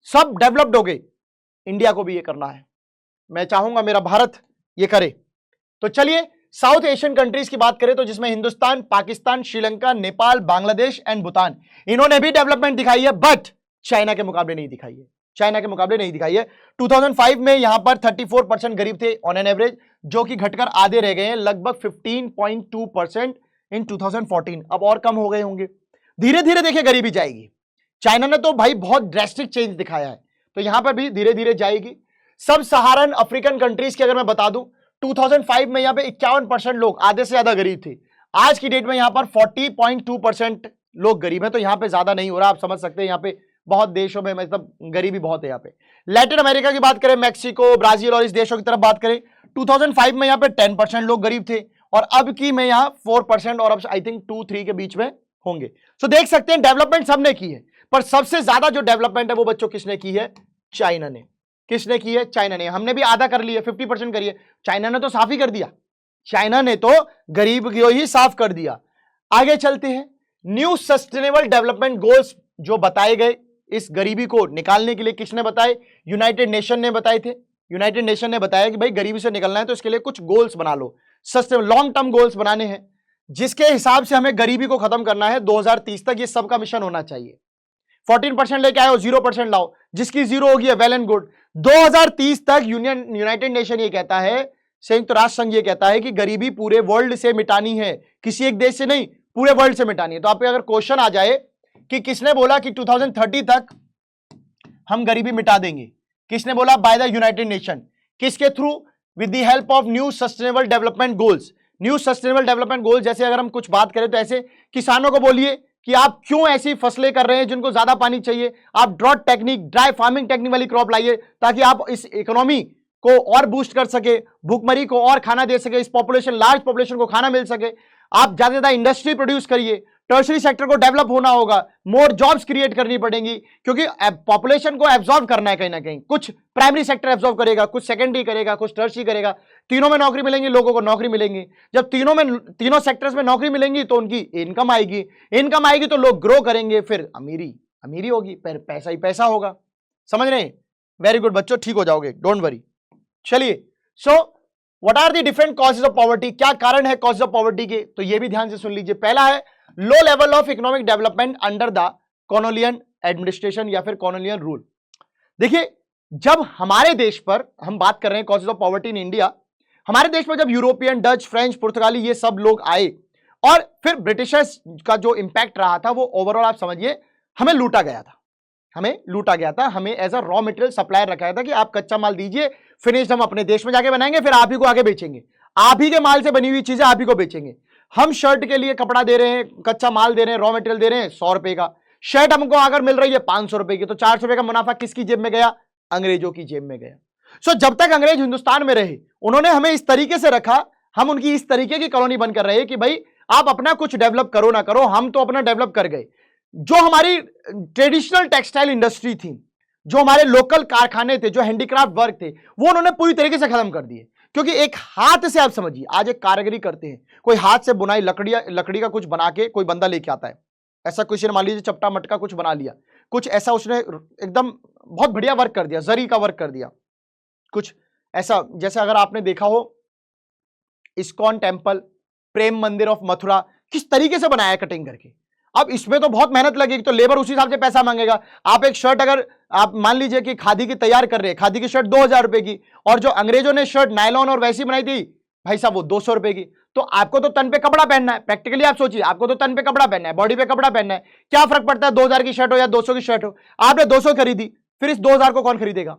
Speaker 1: सब डेवलप्ड हो गए। इंडिया को भी ये करना है, मैं चाहूंगा मेरा भारत ये करे। तो चलिए साउथ एशियन कंट्रीज की बात करें तो जिसमें हिंदुस्तान, पाकिस्तान, श्रीलंका, नेपाल, बांग्लादेश एंड भूटान, इन्होंने भी डेवलपमेंट दिखाई है, बट चाइना के मुकाबले नहीं दिखाई है, चाइना के मुकाबले नहीं दिखाई है। 2005 में यहां पर 34% गरीब थे ऑन एन एवरेज, जो कि घटकर आधे रह गए हैं, लगभग 15.2% इन 2014। अब और कम हो गए होंगे। धीरे धीरे देखिए गरीबी जाएगी। चाइना ने तो भाई बहुत ड्रेस्टिक चेंज दिखाया है, तो यहां पर भी धीरे धीरे जाएगी। सब सहारन अफ्रीकन कंट्रीज की अगर मैं बता दूं, 2005 में यहां पे 51% लोग, आधे से ज्यादा गरीब थे। आज की डेट में यहां पर 40.2% लोग गरीब हैं, तो यहां पे ज्यादा नहीं हो रहा, आप समझ सकते हैं। यहां पे बहुत देशों में मतलब गरीबी बहुत है। यहां पे लैटिन अमेरिका की बात करें, मैक्सिको, ब्राजील और इस देशों की तरफ बात करें, 2005 में यहां पे 10% लोग गरीब थे, और अब की में यहां 4%, और अब आई थिंक 2-3 के बीच में होंगे। सो देख सकते हैं डेवलपमेंट सबने की है, पर सबसे ज्यादा जो डेवलपमेंट है वो बच्चों किसने की है? चाइना ने। किसने की है? चाइना ने। हमने भी आधा कर लिया, 50% करी है, चाइना ने तो साफ ही कर दिया। चाइना ने तो गरीब को ही साफ कर दिया। आगे चलते हैं। न्यू सस्टेनेबल डेवलपमेंट गोल्स जो बताए गए, इस गरीबी को निकालने के लिए किसने बताए? यूनाइटेड नेशन ने बताए थे। यूनाइटेड नेशन ने बताया कि भाई गरीबी से निकलना है तो इसके लिए कुछ गोल्स बना लो, सस्टेनेबल लॉन्ग टर्म गोल्स बनाने हैं, जिसके हिसाब से हमें गरीबी को खत्म करना है 2030 तक। ये सबका मिशन होना चाहिए। 14% लेके आए हो, 0% लाओ, जिसकी 0 होगी वेल एंड गुड। 2030 तक यूनाइटेड नेशन ये कहता है, संयुक्त राष्ट्र संघ ये कहता है कि गरीबी पूरे वर्ल्ड से मिटानी है, किसी एक देश से नहीं, पूरे वर्ल्ड से मिटानी है। तो आपके अगर क्वेश्चन आ जाए कि किसने बोला कि 2030 तक हम गरीबी मिटा देंगे, किसने बोला? By the United Nation. किसके थ्रू? With the help of new sustainable development goals. New sustainable development goal, जैसे अगर हम कुछ बात करें तो ऐसे किसानों को बोलिए कि आप क्यों ऐसी फसलें कर रहे हैं जिनको ज्यादा पानी चाहिए, आप drought technique, dry farming technique वाली क्रॉप लाइए, ताकि आप इस इकोनॉमी को और बूस्ट कर सके, भूखमरी को और खाना दे सके, इस पॉपुलेशन, लार्ज पॉपुलेशन को खाना मिल सके। आप ज्यादा ज्यादा इंडस्ट्री प्रोड्यूस करिए, टर्शरी सेक्टर को डेवलप होना होगा, मोर जॉब्स क्रिएट करनी पड़ेंगी, क्योंकि पॉपुलेशन को एब्जॉर्ब करना है कहीं ना कहीं। कुछ प्राइमरी सेक्टर एब्जॉर्ब करेगा, कुछ सेकेंडरी करेगा, कुछ टर्शरी करेगा। तीनों में नौकरी मिलेंगी, लोगों को नौकरी मिलेंगी। जब तीनों सेक्टर्स में नौकरी मिलेंगी तो उनकी इनकम आएगी, इनकम आएगी तो लोग ग्रो करेंगे, फिर अमीरी होगी, फिर पैसा ही पैसा होगा। समझ रहे हैं? वेरी गुड बच्चों, ठीक हो जाओगे, डोंट वरी। चलिए, so what are the different causes of poverty, क्या कारण है कॉजेज ऑफ पॉवर्टी के, तो ये भी ध्यान से सुन लीजिए। पहला है low level of economic development under the colonial administration या फिर कॉलोनियल रूल। देखिए, जब हमारे देश पर हम बात कर रहे हैं causes of poverty in India, हमारे देश पर जब यूरोपियन, डच, फ्रेंच, पुर्तगाली ये सब लोग आए और फिर ब्रिटिशर्स का जो इंपैक्ट रहा था वो ओवरऑल आप समझिए हमें लूटा गया था, हमें as a raw material supplier रखा था कि आप कच्चा माल दीजिए, फिनिश्ड हम अपने देश में जाके बनाएंगे, फिर आप ही को आगे बेचेंगे, आप ही के माल से बनी हुई चीजें आप ही को बेचेंगे। हम शर्ट के लिए कपड़ा दे रहे हैं, कच्चा माल दे रहे हैं, रॉ मटेरियल दे रहे हैं 100 रुपए का, शर्ट हमको अगर मिल रही है 500 रुपए की, तो 400 रुपए का मुनाफा किसकी जेब में गया? अंग्रेजों की जेब में गया। सो जब तक अंग्रेज हिंदुस्तान में रहे, उन्होंने हमें इस तरीके से रखा, हम उनकी इस तरीके की कॉलोनी बनकर रहे कि भाई आप अपना कुछ डेवलप करो ना करो, हम तो अपना डेवलप कर गए। जो हमारी ट्रेडिशनल टेक्सटाइल इंडस्ट्री थी, जो हमारे लोकल कारखाने थे, जो हैंडीक्राफ्ट वर्क थे, वो उन्होंने पूरी तरीके से खत्म कर दिए। क्योंकि एक हाथ से आप समझिए, आज एक कारीगरी करते हैं, कोई हाथ से बुनाई लकड़ी का कुछ बना के कोई बंदा लेके आता है, ऐसा किसी ने मान लीजिए चपटा मटका कुछ बना लिया, कुछ ऐसा उसने एकदम बहुत बढ़िया वर्क कर दिया, जरी का वर्क कर दिया, कुछ ऐसा जैसे अगर आपने देखा हो इस्कॉन टेम्पल, प्रेम मंदिर ऑफ मथुरा, किस तरीके से बनाया कटिंग करके। अब इसमें तो बहुत मेहनत लगेगी, तो लेबर उसी हिसाब से पैसा मांगेगा। आप एक शर्ट अगर आप मान लीजिए कि खादी की तैयार कर रहे हैं, खादी की शर्ट 2000 रुपए की, और जो अंग्रेजों ने शर्ट नायलॉन और वैसी बनाई थी भाई साहब वो 200 रुपए की, तो आपको तो तन पे कपड़ा पहनना है। प्रैक्टिकली आप सोचिए, आपको तो तन पे कपड़ा पहनना है, बॉडी पे कपड़ा पहनना है, क्या फर्क पड़ता है 2000 की शर्ट हो या 200 की शर्ट हो। आपने 200 खरीदी, फिर इस 2000 को कौन खरीदेगा?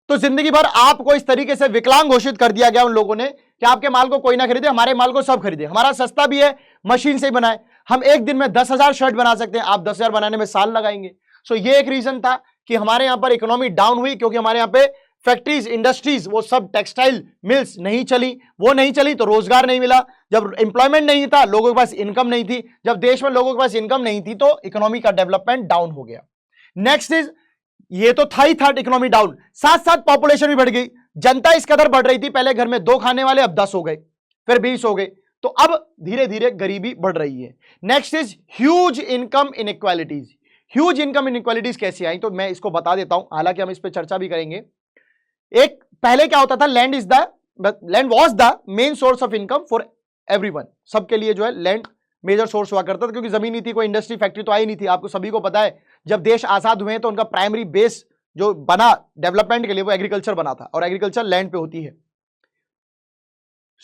Speaker 1: तो जिंदगी भर आपको इस तरीके से विकलांग घोषित कर दिया गया उन लोगों ने कि आपके माल को कोई ना खरीदे, हमारे माल को सब खरीदे, हमारा सस्ता भी है, मशीन से ही बनाए, हम एक दिन में 10,000 शर्ट बना सकते हैं, आप 10,000 बनाने में साल लगाएंगे। सो ये एक रीजन था कि हमारे यहां पर इकोनॉमी डाउन हुई, क्योंकि हमारे यहां पे फैक्ट्रीज, इंडस्ट्रीज, वो सब टेक्सटाइल मिल्स नहीं चली, वो नहीं चली तो रोजगार नहीं मिला। जब एम्प्लॉयमेंट नहीं था, लोगों के पास इनकम नहीं थी, जब देश में लोगों के पास इनकम नहीं थी तो इकोनॉमी का डेवलपमेंट डाउन हो गया। नेक्स्ट इज, ये तो था ही था इकोनॉमी डाउन, साथ साथ पॉपुलेशन भी बढ़ गई, जनता इस कदर बढ़ रही थी, पहले घर में 2 खाने वाले अब 10 हो गए, फिर 20 हो गए, तो अब धीरे धीरे गरीबी बढ़ रही है। Next is huge income inequalities. Huge income inequalities कैसे आई, तो मैं इसको बता देता हूं, हालांकि हम इस पर चर्चा भी करेंगे। एक पहले क्या होता था, land was the main source of income for everyone, सबके लिए जो है लैंड मेजर सोर्स हुआ करता था, क्योंकि जमीन नहीं थी, कोई इंडस्ट्री फैक्ट्री तो आई नहीं थी। आपको सभी को पता है जब देश आजाद हुए तो उनका प्राइमरी बेस जो बना डेवलपमेंट के लिए वो एग्रीकल्चर बना था, और एग्रीकल्चर लैंड पे होती है।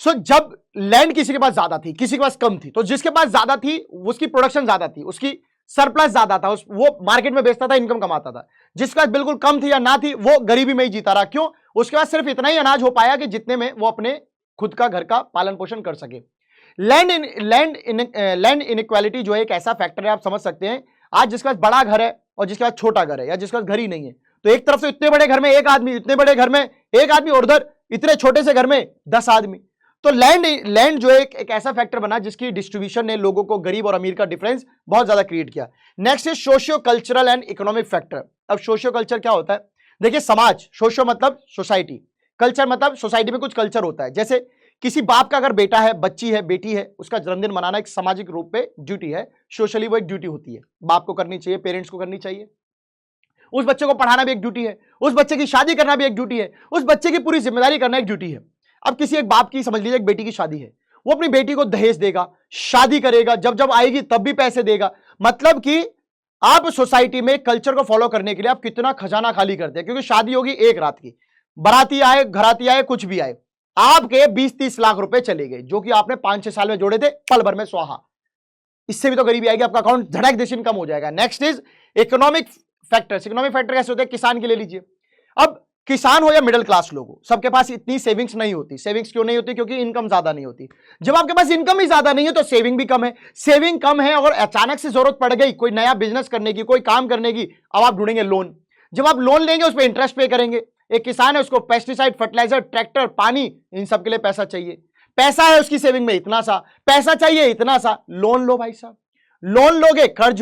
Speaker 1: सो जब लैंड किसी के पास ज्यादा थी, किसी के पास कम थी, तो जिसके पास ज्यादा थी उसकी प्रोडक्शन ज्यादा थी, उसकी सरप्लस ज्यादा था, वो मार्केट में बेचता था, इनकम कमाता था। जिसके पास बिल्कुल कम थी या ना थी, वो गरीबी में ही जीता रहा। क्यों? उसके पास सिर्फ इतना ही अनाज हो पाया कि जितने में वो अपने खुद का घर का पालन पोषण कर सके। लैंड इनइक्वालिटी जो है एक ऐसा फैक्टर है, आप समझ सकते हैं, आज जिसके पास बड़ा घर है और जिसके पास छोटा घर है, या जिसके पास घर ही नहीं है, तो एक तरफ से इतने बड़े घर में एक आदमी, इतने बड़े घर में एक आदमी, और उधर इतने छोटे से घर में 10 आदमी। तो लैंड जो है एक ऐसा फैक्टर बना जिसकी डिस्ट्रीब्यूशन ने लोगों को, गरीब और अमीर का डिफरेंस बहुत ज्यादा क्रिएट किया। Next is socio cultural and economic factor. अब सोशियो कल्चर क्या होता है? देखिए, समाज, सोशियो मतलब सोसाइटी, कल्चर मतलब सोसाइटी में कुछ कल्चर होता है। जैसे किसी बाप का अगर बेटा है, बच्ची है, बेटी है, उसका जन्मदिन मनाना एक सामाजिक रूप पे ड्यूटी है, सोशली वो एक ड्यूटी होती है, बाप को करनी चाहिए, पेरेंट्स को करनी चाहिए। उस बच्चे को पढ़ाना भी एक ड्यूटी है, उस बच्चे की शादी करना भी एक ड्यूटी है, उस बच्चे की पूरी जिम्मेदारी करना एक ड्यूटी है। अब किसी एक बाप की, समझ लीजिए एक बेटी की शादी है, वो अपनी बेटी को दहेज देगा, शादी करेगा, जब जब आएगी तब भी पैसे देगा। मतलब कि आप सोसाइटी में कल्चर को फॉलो करने के लिए आप कितना खजाना खाली करते हैं, क्योंकि शादी होगी एक रात की, बाराती आए, घराती आए, कुछ भी आए, आपके 20-30 लाख रुपए चले गए, जो कि आपने 5-6 साल में जोड़े थे, पल भर में स्वाहा। इससे भी तो गरीबी आएगी, आपका अकाउंट झटक देश इनकम हो जाएगा। Next is economic factors. Economic factor कैसे होते हैं? किसान के ले लीजिए, अब किसान हो या मिडिल क्लास लोग हो, सबके पास इतनी सेविंग्स नहीं होती। सेविंग्स क्यों नहीं होती? क्योंकि इनकम ज्यादा नहीं होती। जब आपके पास इनकम ही ज्यादा नहीं है तो सेविंग भी कम है। सेविंग कम है और अचानक से जरूरत पड़ गई कोई नया बिजनेस करने की, कोई काम करने की, अब आप ढूंढेंगे लोन। जब आप लोन लेंगे उस पर इंटरेस्ट पे करेंगे। एक किसान है, उसको पेस्टिसाइड, फर्टिलाइजर, ट्रैक्टर, पानी, इन सब के लिए पैसा चाहिए। पैसा है उसकी सेविंग में इतना सा, पैसा चाहिए इतना सा, लोन लो भाई साहब। लोन लोगे, कर्ज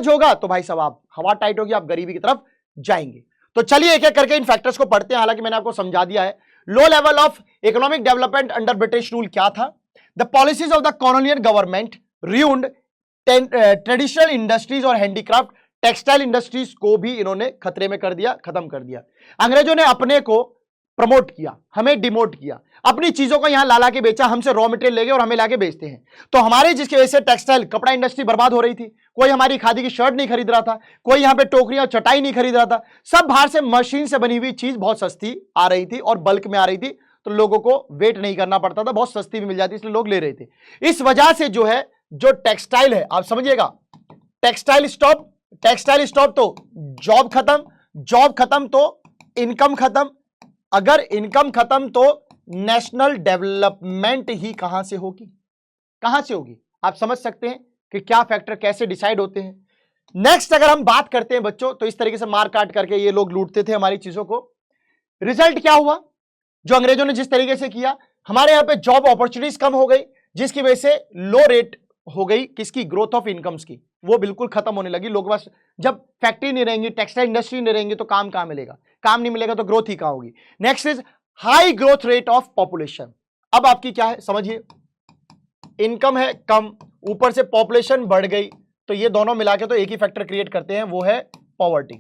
Speaker 1: होगा तो भाई साहब आप हवा टाइट होगी, आप गरीबी की तरफ जाएंगे। तो चलिए एक एक करके इन फैक्टर्स को पढ़ते हैं। हालांकि मैंने आपको समझा दिया है, low level of economic development under British rule क्या था? The policies of the colonial government ruined traditional industries और हैंडीक्राफ्ट टेक्सटाइल इंडस्ट्रीज को भी इन्होंने खतरे में कर दिया, खत्म कर दिया। अंग्रेजों ने अपने को प्रमोट किया, हमें डिमोट किया, अपनी चीजों को यहां ला के बेचा, हमसे रॉ मटेरियल ले गए और हमें लाके बेचते हैं। तो हमारे जिसकी वजह से टेक्सटाइल कपड़ा इंडस्ट्री बर्बाद हो रही थी, कोई हमारी खादी की शर्ट नहीं खरीद रहा था, कोई यहां पे टोकरियां चटाई नहीं खरीद रहा था, सब बाहर से मशीन से बनी हुई चीज बहुत सस्ती आ रही थी और बल्क में आ रही थी, तो लोगों को वेट नहीं करना पड़ता था, बहुत सस्ती भी मिल जाती, इसलिए लोग ले रहे थे। इस वजह से जो है जो टेक्सटाइल है, आप समझिएगा, टेक्सटाइल स्टॉप तो जॉब खत्म तो इनकम खत्म, अगर इनकम खत्म तो नेशनल डेवलपमेंट ही कहां से होगी? आप समझ सकते हैं कि क्या फैक्टर कैसे डिसाइड होते हैं। नेक्स्ट अगर हम बात करते हैं बच्चों, तो इस तरीके से मार काट करके ये लोग लूटते थे हमारी चीजों को। रिजल्ट क्या हुआ? जो अंग्रेजों ने जिस तरीके से किया, हमारे यहां पे जॉब अपॉर्चुनिटीज कम हो गई, जिसकी वजह से लो रेट हो गई किसकी? ग्रोथ ऑफ इनकम्स की, वो बिल्कुल खत्म होने लगी। लोग बस, जब फैक्ट्री नहीं रहेंगी, टेक्सटाइल इंडस्ट्री नहीं रहेंगी, तो काम कहां मिलेगा? काम नहीं मिलेगा तो ग्रोथ ही कहां होगी? Next is high growth rate of population. अब आपकी क्या है समझिए, इनकम है कम, ऊपर से पॉपुलेशन बढ़ गई, तो ये दोनों मिला के तो एक ही फैक्टर क्रिएट करते हैं, वो है पॉवर्टी।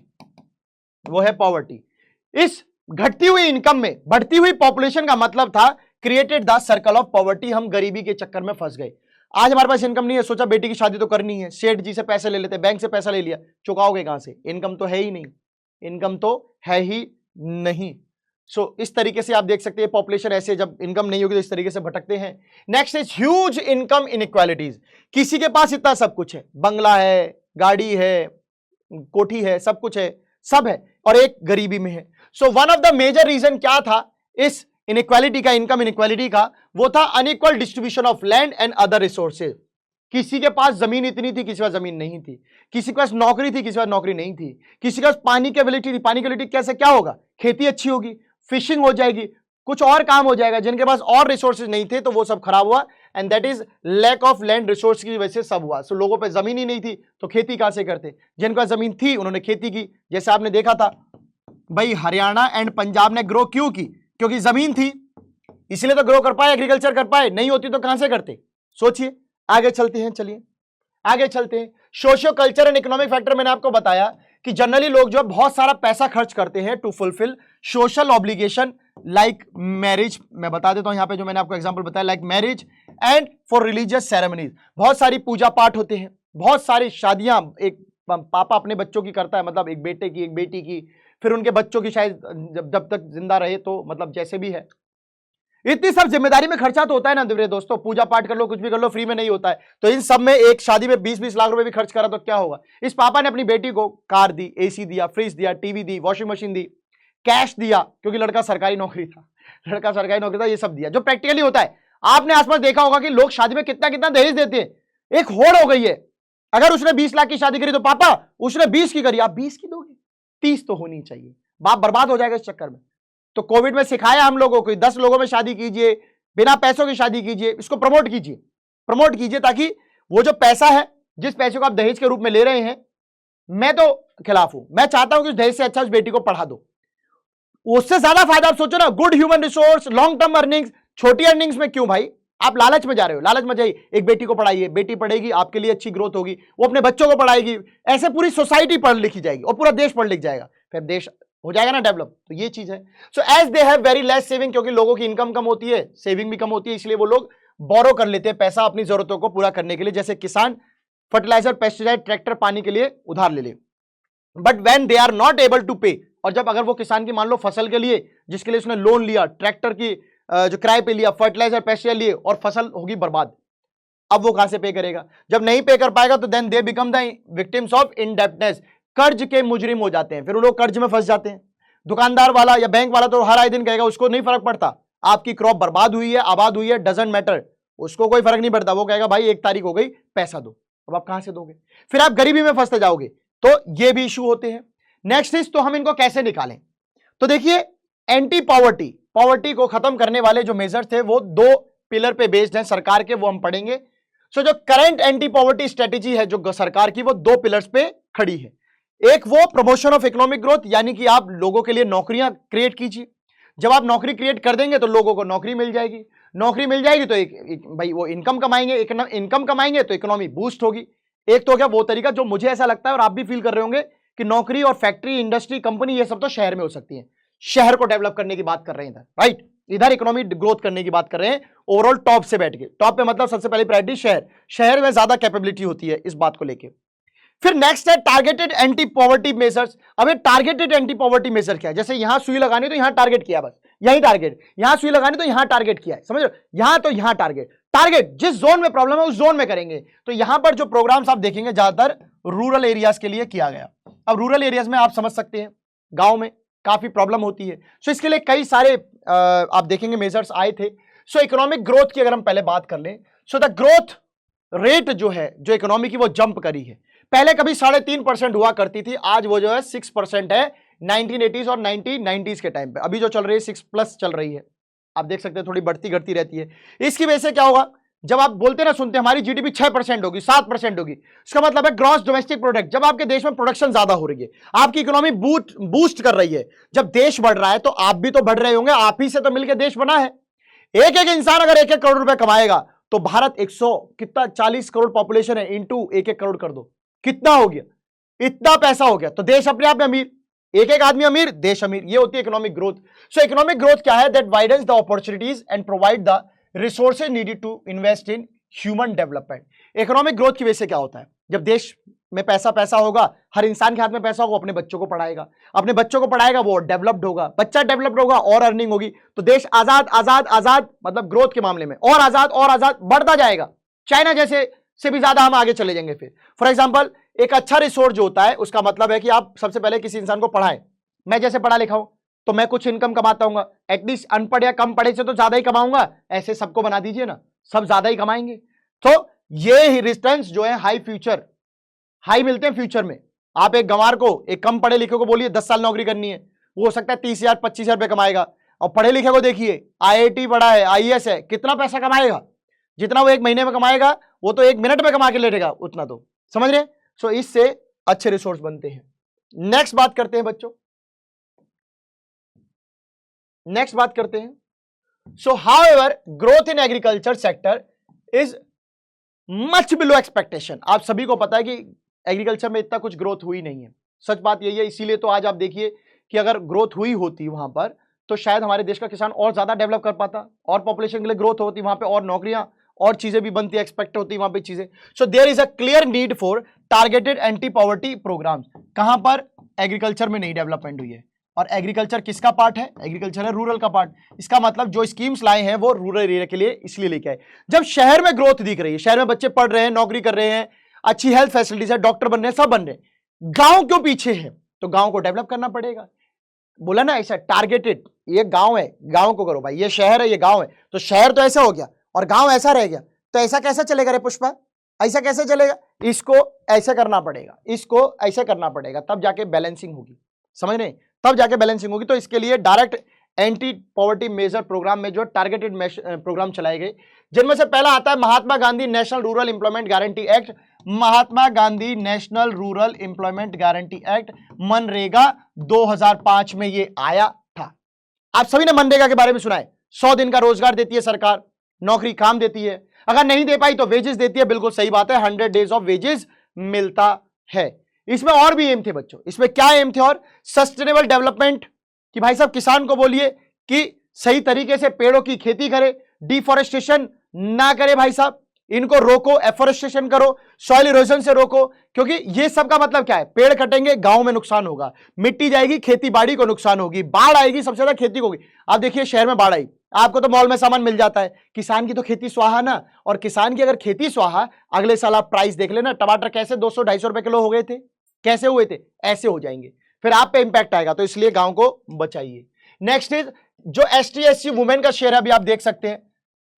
Speaker 1: इस घटती हुई इनकम में बढ़ती हुई पॉपुलेशन का मतलब था created the circle of poverty. हम गरीबी के चक्कर में फंस गए। आज हमारे पास इनकम नहीं है, सोचा बेटी की शादी तो करनी है, सेठ जी से पैसे ले लेते, बैंक से पैसा ले लिया, चुकाओगे कहां से? इनकम तो है ही नहीं। सो इस तरीके से आप देख सकते हैं पॉपुलेशन ऐसे, जब इनकम नहीं होगी तो इस तरीके से भटकते हैं। Next is huge income inequalities. किसी के पास इतना सब कुछ है, बंगला है, गाड़ी है, कोठी है, सब कुछ है, सब है, और एक गरीबी में है। So one of the major reason क्या था इस इनइक्वालिटी का, इनकम इनइक्वालिटी का? वो था unequal distribution of land and other resources. किसी के पास जमीन इतनी थी, किसी के पास जमीन नहीं थी, किसी के पास नौकरी थी, किसी के पास नौकरी नहीं थी, किसी के पास पानी की एबिलिटी थी, पानी की एबिलिटी कैसे क्या होगा? खेती अच्छी होगी, फिशिंग हो जाएगी, कुछ और काम हो जाएगा। जिनके पास और रिसोर्सेज नहीं थे तो वो सब खराब हुआ, and that is lack of land resource की वजह से सब हुआ। सो लोगों पे जमीन ही नहीं थी तो खेती कहां से करते? जिनके पास जमीन थी उन्होंने खेती की। जैसे आपने देखा था भाई, हरियाणा एंड पंजाब ने ग्रो क्यों की? क्योंकि जमीन थी, इसलिए तो ग्रो कर पाए, एग्रीकल्चर कर पाए। नहीं होती तो कहां से करते? सोचिए। आगे चलते हैं, चलिए आगे चलते हैं। Socio culture and economic factor मैंने आपको बताया कि जनरली लोग जो बहुत सारा पैसा खर्च करते हैं to fulfil social obligation like marriage. मैं बता देता हूं यहां पे जो मैंने आपको एग्जांपल बताया, like marriage and for religious ceremonies. बहुत सारी पूजा पाठ होते हैं, बहुत सारी शादियां एक पापा अपने बच्चों की करता है, मतलब एक बेटे की, एक बेटी की, फिर उनके बच्चों की, शायद जब तक जिंदा रहे तो मतलब जैसे भी है। इतनी सब जिम्मेदारी में खर्चा तो होता है ना मेरे दोस्तों, पूजा पाठ कर लो, कुछ भी कर लो, फ्री में नहीं होता है। तो इन सब में एक शादी में 20-20 लाख रुपए भी खर्च करा तो क्या होगा? इस पापा ने अपनी बेटी को कार दी, एसी दिया, फ्रिज दिया, टीवी दी, वॉशिंग मशीन दी, कैश दिया, क्योंकि लड़का सरकारी नौकरी था, ये सब दिया जो प्रैक्टिकली होता है। आपने आसपास देखा होगा कि लोग शादी में कितना कितना दहेज देते हैं। एक होड़ हो गई है, अगर उसने 20 लाख की शादी करी तो पापा उसने 20 की करी, आप 20 की दोगे? 30 तो होनी चाहिए। बाप बर्बाद हो जाएगा इस चक्कर में। तो कोविड में सिखाया हम लोगों को, 10 लोगों में शादी कीजिए, बिना पैसों की शादी कीजिए, इसको प्रमोट कीजिए, ताकि वो जो पैसा है, जिस पैसे को आप दहेज के रूप में ले रहे हैं, मैं तो खिलाफ हूं। मैं चाहता हूं कि उस दहेज से अच्छा उस बेटी को पढ़ा दो, उससे ज्यादा फायदा। आप सोचो ना, good human resource, long term earnings. छोटी अर्निंग्स में क्यों भाई आप लालच में जा रहे हो? लालच में जाइए, एक बेटी को पढ़ाइए, बेटी पढ़ेगी, आपके लिए अच्छी ग्रोथ होगी, वो अपने बच्चों को पढ़ाएगी, ऐसे पूरी सोसाइटी पढ़ लिखी जाएगी और पूरा देश पढ़ लिख जाएगा, फिर देश हो जाएगा ना डेवलप। तो ये चीज है। So as they have very less saving, क्योंकि लोगों की इनकम कम होती है, सेविंग भी कम होती है, इसलिए वो लोग बोरो कर लेते हैं पैसा अपनी जरूरतों को पूरा करने के लिए। जैसे किसान फर्टिलाइजर, पेस्टिसाइड, ट्रैक्टर, पानी के लिए उधार ले ले, but when they are not able to pay, और जब अगर वो किसान की मान लो फसल के लिए, जिसके लिए उसने लोन लिया, ट्रैक्टर की जो किराए पे लिया, फर्टिलाइजर, पेस्टिसाइड लिए, और फसल होगी बर्बाद, अब वो कहां से पे करेगा? जब नहीं पे कर पाएगा तो then they become the victims of indebtedness, कर्ज के मुजरिम हो जाते हैं, फिर वो लोग कर्ज में फंस जाते हैं। दुकानदार वाला या बैंक वाला तो हर आए दिन कहेगा, उसको नहीं फर्क पड़ता, आपकी क्रॉप बर्बाद हुई है, आबाद हुई है, डजंट मैटर, उसको कोई फर्क नहीं पड़ता। वो कहेगा भाई 1 तारीख हो गई, पैसा दो। अब आप कहां से दोगे? फिर आप गरीबी में फंसते जाओगे। तो ये भी इशू होते हैं। नेक्स्ट इज, तो हम इनको कैसे निकालें? तो देखिए, एंटी पॉवर्टी को खत्म करने वाले जो मेजर थे वो 2 पिलर पे बेस्ड हैं सरकार के, वो हम पढ़ेंगे। सो जो करंट एंटी पॉवर्टी स्ट्रेटेजी है जो सरकार की, वो 2 पिलर्स पे खड़ी है। एक वो प्रमोशन ऑफ इकोनॉमिक ग्रोथ, यानी कि आप लोगों के लिए नौकरियां क्रिएट कीजिए। जब आप नौकरी क्रिएट कर देंगे तो लोगों को नौकरी मिल जाएगी, नौकरी मिल जाएगी तो भाई वो इनकम कमाएंगे, इनकम कमाएंगे तो इकोनॉमी बूस्ट होगी। एक तो क्या वो तरीका जो मुझे ऐसा लगता है और आप भी फील कर रहे होंगे कि नौकरी और फैक्ट्री, इंडस्ट्री, कंपनी ये सब तो शहर में हो सकती है। शहर को डेवलप करने की बात कर रहे हैं इधर, राइट, इधर इकोनॉमी ग्रोथ करने की बात कर रहे हैं ओवरऑल टॉप से बैठ के। टॉप पे मतलब सबसे पहली प्रायोरिटी शहर, शहर में ज्यादा कैपेबिलिटी होती है इस बात को लेके। फिर नेक्स्ट है टारगेटेड एंटी पॉवर्टी मेजर्स। अब ये टारगेटेड एंटी पॉवर्टी मेजर क्या है? जैसे यहां सुई लगानी तो यहां टारगेट किया, बस यही टारगेट, यहां सुई लगानी तो यहां टारगेट किया है, समझ लो, यहां तो यहां टारगेट जिस जोन में प्रॉब्लम है उस जोन में करेंगे। तो यहां पर जो प्रोग्राम्स आप देखेंगे ज्यादातर रूरल एरियाज के लिए किया गया। अब रूरल एरियाज में आप समझ सकते हैं गांव में काफी प्रॉब्लम होती है, सो इसके लिए कई सारे आप देखेंगे मेजर्स आए थे। सो इकोनॉमिक ग्रोथ की अगर हम पहले बात कर लें, सो द ग्रोथ रेट जो है जो इकोनॉमी की वो जंप करी है। पहले कभी 3.5% हुआ करती थी, आज वो जो है 6% है 1980s और 1990s के टाइम पे। अभी जो चल रही है 6+ चल रही है, आप देख सकते हैं थोड़ी बढ़ती घटती रहती है। इसकी वजह से क्या होगा, जब आप बोलते ना सुनते हमारी जीडीपी 6% होगी, 7% होगी, इसका मतलब है ग्रॉस डोमेस्टिक प्रोडक्ट। जब आपके देश में प्रोडक्शन ज्यादा हो रही है, आपकी इकोनॉमी बूस्ट कर रही है, जब देश बढ़ रहा है तो आप भी तो बढ़ रहे होंगे, आप ही से तो मिलकर देश बना है। एक एक इंसान अगर 1-1 करोड़ रुपए कमाएगा तो भारत 100 कितना 40 करोड़ पॉपुलेशन है, इंटू 1-1 करोड़ कर दो, कितना हो गया, इतना पैसा हो गया, तो देश अपने आप में अमीर, एक एक आदमी अमीर, देश अमीर। ये होती है economic growth. So economic growth क्या है? That widens the opportunities and provide the resources needed to invest in human development. Economic growth की वजह से क्या होता है, जब देश में पैसा होगा, हर इंसान के हाथ में पैसा होगा, अपने बच्चों को पढ़ाएगा, अपने बच्चों को पढ़ाएगा, वो डेवलप्ड होगा, बच्चा डेवलप्ड होगा और अर्निंग होगी, तो देश आजाद आजाद आजाद, मतलब ग्रोथ के मामले में और आजाद बढ़ता जाएगा। चाइना जैसे से भी ज्यादा हम आगे चले जाएंगे। फिर फॉर एग्जांपल एक अच्छा रिसोर्स जो होता है उसका मतलब है कि आप सबसे पहले किसी इंसान को पढ़ाएं। मैं जैसे पढ़ा लिखा हूं तो मैं कुछ इनकम कमाता हूँ, एटलीस्ट अनपढ़ या कम पढ़े से तो ज्यादा ही कमाऊंगा, ऐसे सबको बना दीजिए ना, सब ज्यादा ही कमाएंगे। तो ये रिटर्न्स जो है हाई मिलते हैं फ्यूचर में। आप एक गंवार को, एक कम पढ़े लिखे को बोलिए 10 साल नौकरी करनी है, वो हो सकता है 30,000 25,000 रुपए कमाएगा, और पढ़े लिखे को देखिए IIT पढ़ा है, IAS है, कितना पैसा कमाएगा? जितना वो 1 महीने में कमाएगा वो तो 1 मिनट में कमा के लेटेगा उतना, तो समझ रहे हैं। सो इससे अच्छे रिसोर्स बनते हैं। नेक्स्ट बात करते हैं बच्चों, नेक्स्ट बात करते हैं। सो however growth in agriculture sector is much below expectation. आप सभी को पता है कि एग्रीकल्चर में इतना कुछ ग्रोथ हुई नहीं है, सच बात यही है। इसीलिए तो आज आप देखिए कि अगर ग्रोथ हुई होती वहां पर तो शायद हमारे देश का किसान और ज्यादा डेवलप कर पाता, और पॉपुलेशन के लिए ग्रोथ होती वहां पे, और नौकरियां और चीजें भी बनती, एक्सपेक्ट होती वहां पे चीजें। So there is a clear need for targeted anti poverty programs. कहां पर? एग्रीकल्चर में नहीं डेवलपमेंट हुई है, और एग्रीकल्चर किसका पार्ट है? एग्रीकल्चर है रूरल का पार्ट। इसका मतलब जो स्कीम्स लाए हैं वो रूरल एरिया के लिए इसलिए लेके आए। जब शहर में ग्रोथ दिख रही है, शहर में बच्चे पढ़ रहे हैं, नौकरी कर रहे हैं, अच्छी हेल्थ फैसिलिटीज है, डॉक्टर बन रहे हैं, सब बन रहे हैं, गांव क्यों पीछे है? तो गांव को डेवलप करना पड़ेगा। बोला ना ऐसा टारगेटेड, ये गांव है, गांव को करो भाई, ये शहर है, ये गांव है, तो शहर तो ऐसा हो गया और गांव ऐसा रह गया, तो ऐसा कैसे चलेगा रे पुष्पा? ऐसा कैसे चलेगा? इसको ऐसे करना पड़ेगा, इसको ऐसे करना पड़ेगा, तब जाके बैलेंसिंग होगी, समझ रहे? तब जाके बैलेंसिंग होगी। तो इसके लिए direct anti poverty measure program में जो टारगेटेड प्रोग्राम चलाए गए, जिनमें से पहला आता है Mahatma Gandhi National Rural Employment Guarantee Act. Mahatma Gandhi National Rural Employment Guarantee Act, मनरेगा 2005 में ये आया था। आप सभी ने मनरेगा के बारे में सुना है। 100 दिन का रोजगार देती है सरकार, नौकरी काम देती है, अगर नहीं दे पाई तो वेजेस देती है, बिल्कुल सही बात है, 100 डेज ऑफ वेजेस मिलता है। इसमें और भी एम थे बच्चों, इसमें क्या एम थे? और सस्टेनेबल डेवलपमेंट, कि भाई साहब किसान को बोलिए कि सही तरीके से पेड़ों की खेती करे, डिफॉरेस्टेशन ना करे, भाई साहब इनको रोको, एफॉरेस्टेशन करो, सॉइल इरोजन से रोको, क्योंकि ये सब का मतलब क्या है? पेड़ कटेंगे गांव में नुकसान होगा, मिट्टी जाएगी, खेती बाड़ी को नुकसान होगी, बाढ़ आएगी, सबसे ज्यादा खेती को होगी। आप देखिए शहर में बाढ़ आई, आपको तो मॉल में सामान मिल जाता है, किसान की तो खेती स्वाहा ना, और किसान की अगर खेती स्वाहा, अगले साल आप प्राइस देख लेना, टमाटर कैसे 200-250 रुपए किलो हो गए थे, कैसे हुए थे? ऐसे हो जाएंगे, फिर आप पे इंपैक्ट आएगा, तो इसलिए गांव को बचाइए। नेक्स्ट इज जो ST SC वुमेन का शेयर है, अभी आप देख सकते हैं,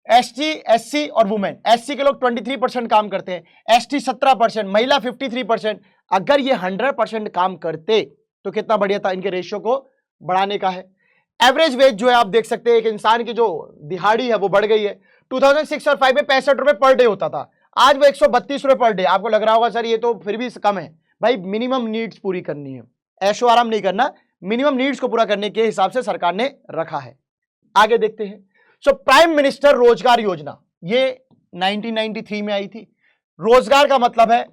Speaker 1: ST SC और वुमेन, SC के लोग 23% काम करते हैं, ST 17%, महिला 53%। अगर ये 100% काम करते तो कितना बढ़िया था, इनके रेशियो को बढ़ाने का है। एवरेज वेज जो है आप देख सकते हैं, एक इंसान की जो दिहाड़ी है वो बढ़ गई है। 2006 और 5 में 65 रुपए पर डे होता था, आज वो 132 रुपए पर डे। आपको लग रहा होगा सर ये तो फिर भी कम है, भाई मिनिमम नीड्स पूरी करनी है, ऐशो आराम नहीं करना, मिनिमम नीड्स को पूरा करने के हिसाब से सरकार ने रखा है। आगे देखते हैं। सो प्राइम मिनिस्टर रोजगार योजना, ये 1993 में आई थी। रोजगार का मतलब है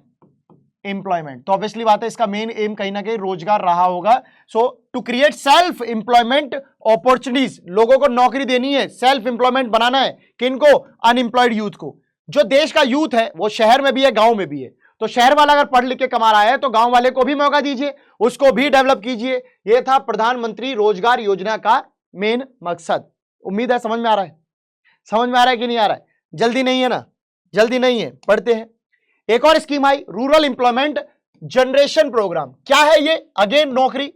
Speaker 1: एम्प्लॉयमेंट, तो ऑब्वियसली बात है इसका मेन एम कहीं ना कहीं रोजगार रहा होगा। So to create self employment opportunities, लोगों को नौकरी देनी है, सेल्फ एम्प्लॉयमेंट बनाना है। किनको? अनएम्प्लॉयड यूथ को। जो देश का यूथ है वो शहर में भी है, गांव में भी है। तो शहर वाला अगर पढ़ लिख के कमा रहा है तो गांव वाले को भी मौका दीजिए, उसको भी डेवलप कीजिए। यह था प्रधानमंत्री रोजगार योजना का मेन मकसद। उम्मीद है समझ में आ रहा है, समझ में आ रहा है कि नहीं आ रहा है? जल्दी नहीं है ना, जल्दी नहीं है, पढ़ते हैं। एक और स्कीम आई, रूरल एम्प्लॉयमेंट जनरेशन प्रोग्राम। क्या है ये? अगेन नौकरी।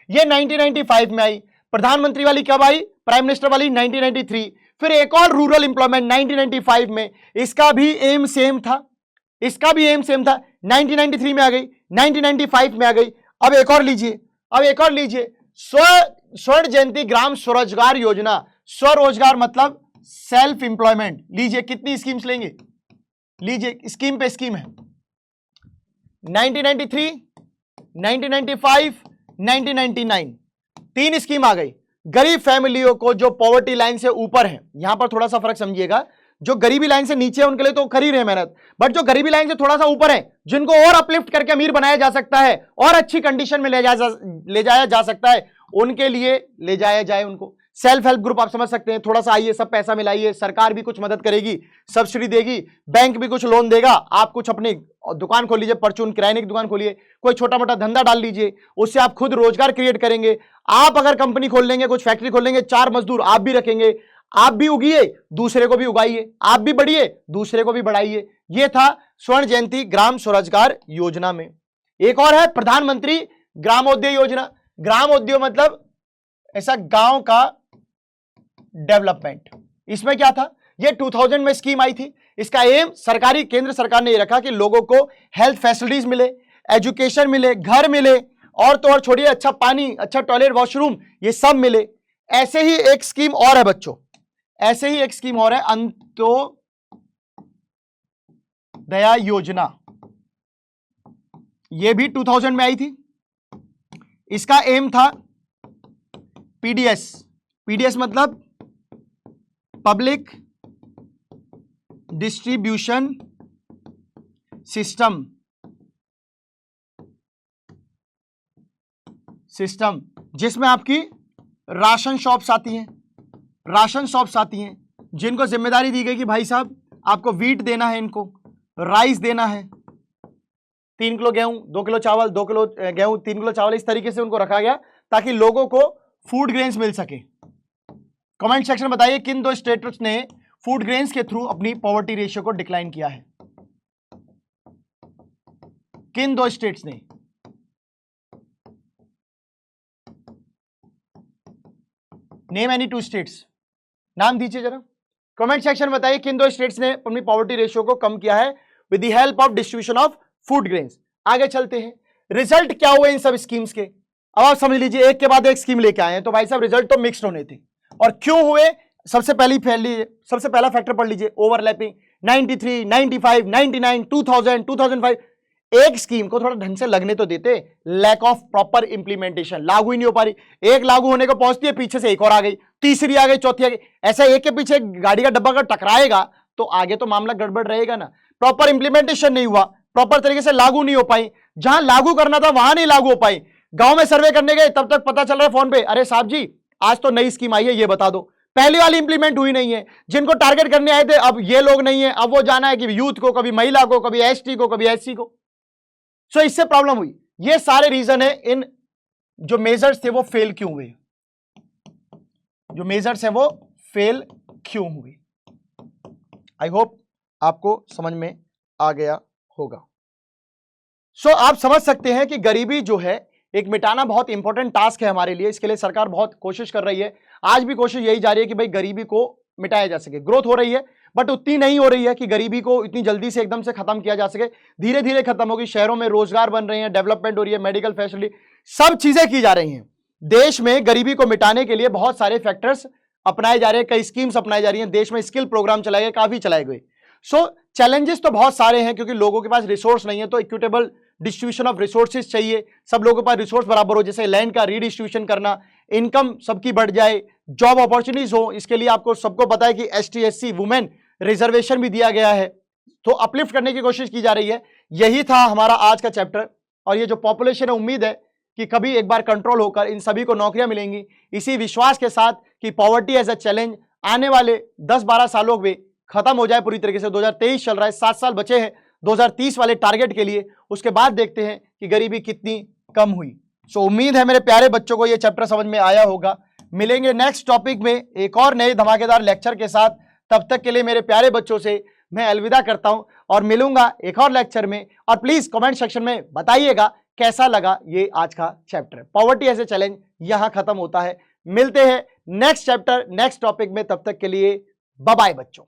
Speaker 1: ये 1995 में आई। प्रधानमंत्री वाली कब आई? प्राइम मिनिस्टर वाली 1993। फिर एक और रूरल एम्प्लॉयमेंट 1995 में, इसका भी एम सेम था, इसका भी एम सेम था। 1993 में आ गई, 1995 में आ गई। अब एक और लीजिए, अब एक और लीजिए, स्वर्ण जयंती ग्राम स्वरोजगार योजना। स्वरोजगार मतलब सेल्फ एम्प्लॉयमेंट। लीजिए कितनी स्कीम्स लेंगे, लीजिए स्कीम पे स्कीम है। 1993, 1995, 1999, तीन स्कीम आ गई। गरीब फैमिलियों को जो पॉवर्टी लाइन से ऊपर है, यहां पर थोड़ा सा फर्क समझिएगा, जो गरीबी लाइन से नीचे है उनके लिए तो कर ही रहे मेहनत, बट जो गरीबी लाइन से थोड़ा सा ऊपर है, जिनको और अपलिफ्ट करके अमीर बनाया जा सकता है और अच्छी कंडीशन में ले जाया जा सकता है, उनके लिए ले जाया जाए उनको। सेल्फ हेल्प ग्रुप आप समझ सकते हैं। थोड़ा सा आइए, सब पैसा मिलाइए, सरकार भी कुछ मदद करेगी, सब्सिडी देगी, बैंक भी कुछ लोन देगा, आप कुछ अपनी दुकान खोल लीजिए, परचून किराने की दुकान खोलिए, कोई छोटा मोटा धंधा डाल लीजिए, उससे आप खुद रोजगार क्रिएट करेंगे। आप अगर कंपनी खोल लेंगे, कुछ फैक्ट्री खोल लेंगे, 4 मजदूर आप भी रखेंगे, आप भी उगिए, दूसरे को भी उगाइए, आप भी बढ़िए, दूसरे को भी बढ़ाइए। यह था स्वर्ण जयंती ग्राम स्वरोजगार योजना में। एक और है प्रधानमंत्री ग्रामोदय योजना। ग्रामोदय मतलब ऐसा गांव का डेवलपमेंट। इसमें क्या था? ये 2000 में स्कीम आई थी। इसका एम सरकारी, केंद्र सरकार ने ये रखा कि लोगों को हेल्थ फैसिलिटीज मिले, एजुकेशन मिले, घर मिले, और तो और छोड़िए अच्छा पानी, अच्छा टॉयलेट, वॉशरूम, ये सब मिले। ऐसे ही एक स्कीम और है बच्चों, ऐसे ही एक स्कीम और है अंत्योदया योजना। ये भी 2000 में आई थी। इसका एम था पीडीएस। पीडीएस मतलब पब्लिक डिस्ट्रीब्यूशन सिस्टम, जिसमें आपकी राशन शॉप्स आती हैं, राशन शॉप्स आती हैं, जिनको जिम्मेदारी दी गई कि भाई साहब आपको वीट देना है, इनको राइस देना है, 3 किलो गेहूं, 2 किलो चावल, 2 किलो गेहूं, 3 किलो चावल, इस तरीके से उनको रखा गया ताकि लोगों को फूड ग्रेन्स मिल सके। कमेंट सेक्शन में बताइए किन 2 स्टेट्स ने फूड ग्रेन्स के थ्रू अपनी पॉवर्टी रेशियो को डिक्लाइन किया है? किन 2 स्टेट्स ने? नेम एनी 2 स्टेट्स, नाम दीजिए जरा। कमेंट सेक्शन में बताइए किन 2 स्टेट्स ने अपनी पॉवर्टी रेशियो को कम किया है with the help of distribution of food grains. आगे चलते हैं, रिजल्ट क्या हुए इन सब स्कीम्स के। अब आप समझ लीजिए, एक के बाद एक स्कीम लेके आए हैं, तो भाई साहब रिजल्ट तो मिक्स्ड होने थे। और क्यों हुए? सबसे पहला फैक्टर पढ़ लीजिए, ओवरलैपिंग। 93, 95, 99, 2000, 2005, एक स्कीम को थोड़ा ढंग से लगने तो देते। लैक ऑफ प्रॉपर इंप्लीमेंटेशन, लागू ही नहीं हो पा रही। एक लागू होने को पहुंचती है, पीछे से एक और आ गई, तीसरी आ गई, चौथी आ गई। ऐसा एक के पीछे गाड़ी का डब्बा अगर टकराएगा तो आगे तो मामला गड़बड़ रहेगा ना। प्रॉपर इंप्लीमेंटेशन नहीं हुआ, प्रॉपर तरीके से लागू नहीं हो पाई, जहां लागू करना था वहां नहीं लागू हो पाई। गांव में सर्वे करने गए, तब तक पता चल रहा है फोन पे, अरे साहब जी आज तो नई स्कीम आई है, ये बता दो। पहली वाली इंप्लीमेंट हुई नहीं है। जिनको टारगेट करने आए थे अब ये लोग नहीं है, अब वो जाना है कि यूथ को, कभी महिला को, कभी एसटी को, कभी एससी को। सो इससे प्रॉब्लम हुई। ये सारे रीजन है, इन जो मेजर्स थे वो फेल क्यों हुए, जो मेजर्स है वो फेल क्यों हुए। आई होप आपको समझ में आ गया होगा। सो आप समझ सकते हैं कि गरीबी जो है एक मिटाना बहुत इंपॉर्टेंट टास्क है हमारे लिए। इसके लिए सरकार बहुत कोशिश कर रही है। आज भी कोशिश यही जारी है कि भाई गरीबी को मिटाया जा सके। ग्रोथ हो रही है बट उतनी नहीं हो रही है कि गरीबी को इतनी जल्दी से एकदम से खत्म किया जा सके। धीरे धीरे खत्म होगी। शहरों में रोजगार बन रहे हैं, डेवलपमेंट हो रही है, मेडिकल फैसिलिटी, सब चीजें की जा रही हैं। देश में गरीबी को मिटाने के लिए बहुत सारे फैक्टर्स अपनाए जा रहे हैं, कई स्कीम्स अपनाई जा रही हैं। देश में स्किल प्रोग्राम चलाए गए, काफी चलाए गए। सो चैलेंजेस तो बहुत सारे हैं क्योंकि लोगों के पास रिसोर्स नहीं है, तो इक्विटेबल डिस्ट्रीब्यूशन ऑफ रिसोर्सेज चाहिए, सब लोगों के पास रिसोर्स बराबर हो, जैसे लैंड का रीडिस्ट्रीब्यूशन करना, इनकम सबकी बढ़ जाए, जॉब अपॉर्चुनिटीज हो, इसके लिए आपको सबको पता है कि ST SC वुमेन रिजर्वेशन भी दिया गया है, तो अपलिफ्ट करने की कोशिश की जा रही है। यही था हमारा आज का चैप्टर। और ये जो पॉपुलेशन है, उम्मीद है कि कभी एक बार कंट्रोल होकर इन सभी को नौकरियां मिलेंगी, इसी विश्वास के साथ कि पॉवर्टी एज अ चैलेंज आने वाले 10-12 सालों में खत्म हो जाए पूरी तरीके से। 2023 चल रहा है, 7 साल बचे हैं 2030 वाले टारगेट के लिए, उसके बाद देखते हैं कि गरीबी कितनी कम हुई। सो उम्मीद है मेरे प्यारे बच्चों को ये चैप्टर समझ में आया होगा। मिलेंगे नेक्स्ट टॉपिक में एक और नए धमाकेदार लेक्चर के साथ। तब तक के लिए मेरे प्यारे बच्चों से मैं अलविदा करता हूं और मिलूंगा एक और लेक्चर में। और प्लीज कमेंट सेक्शन में बताइएगा कैसा लगा ये आज का chapter. Poverty as a challenge यहां खत्म होता है। मिलते हैं नेक्स्ट चैप्टर नेक्स्ट टॉपिक में, तब तक के लिए बाय बाय बच्चों।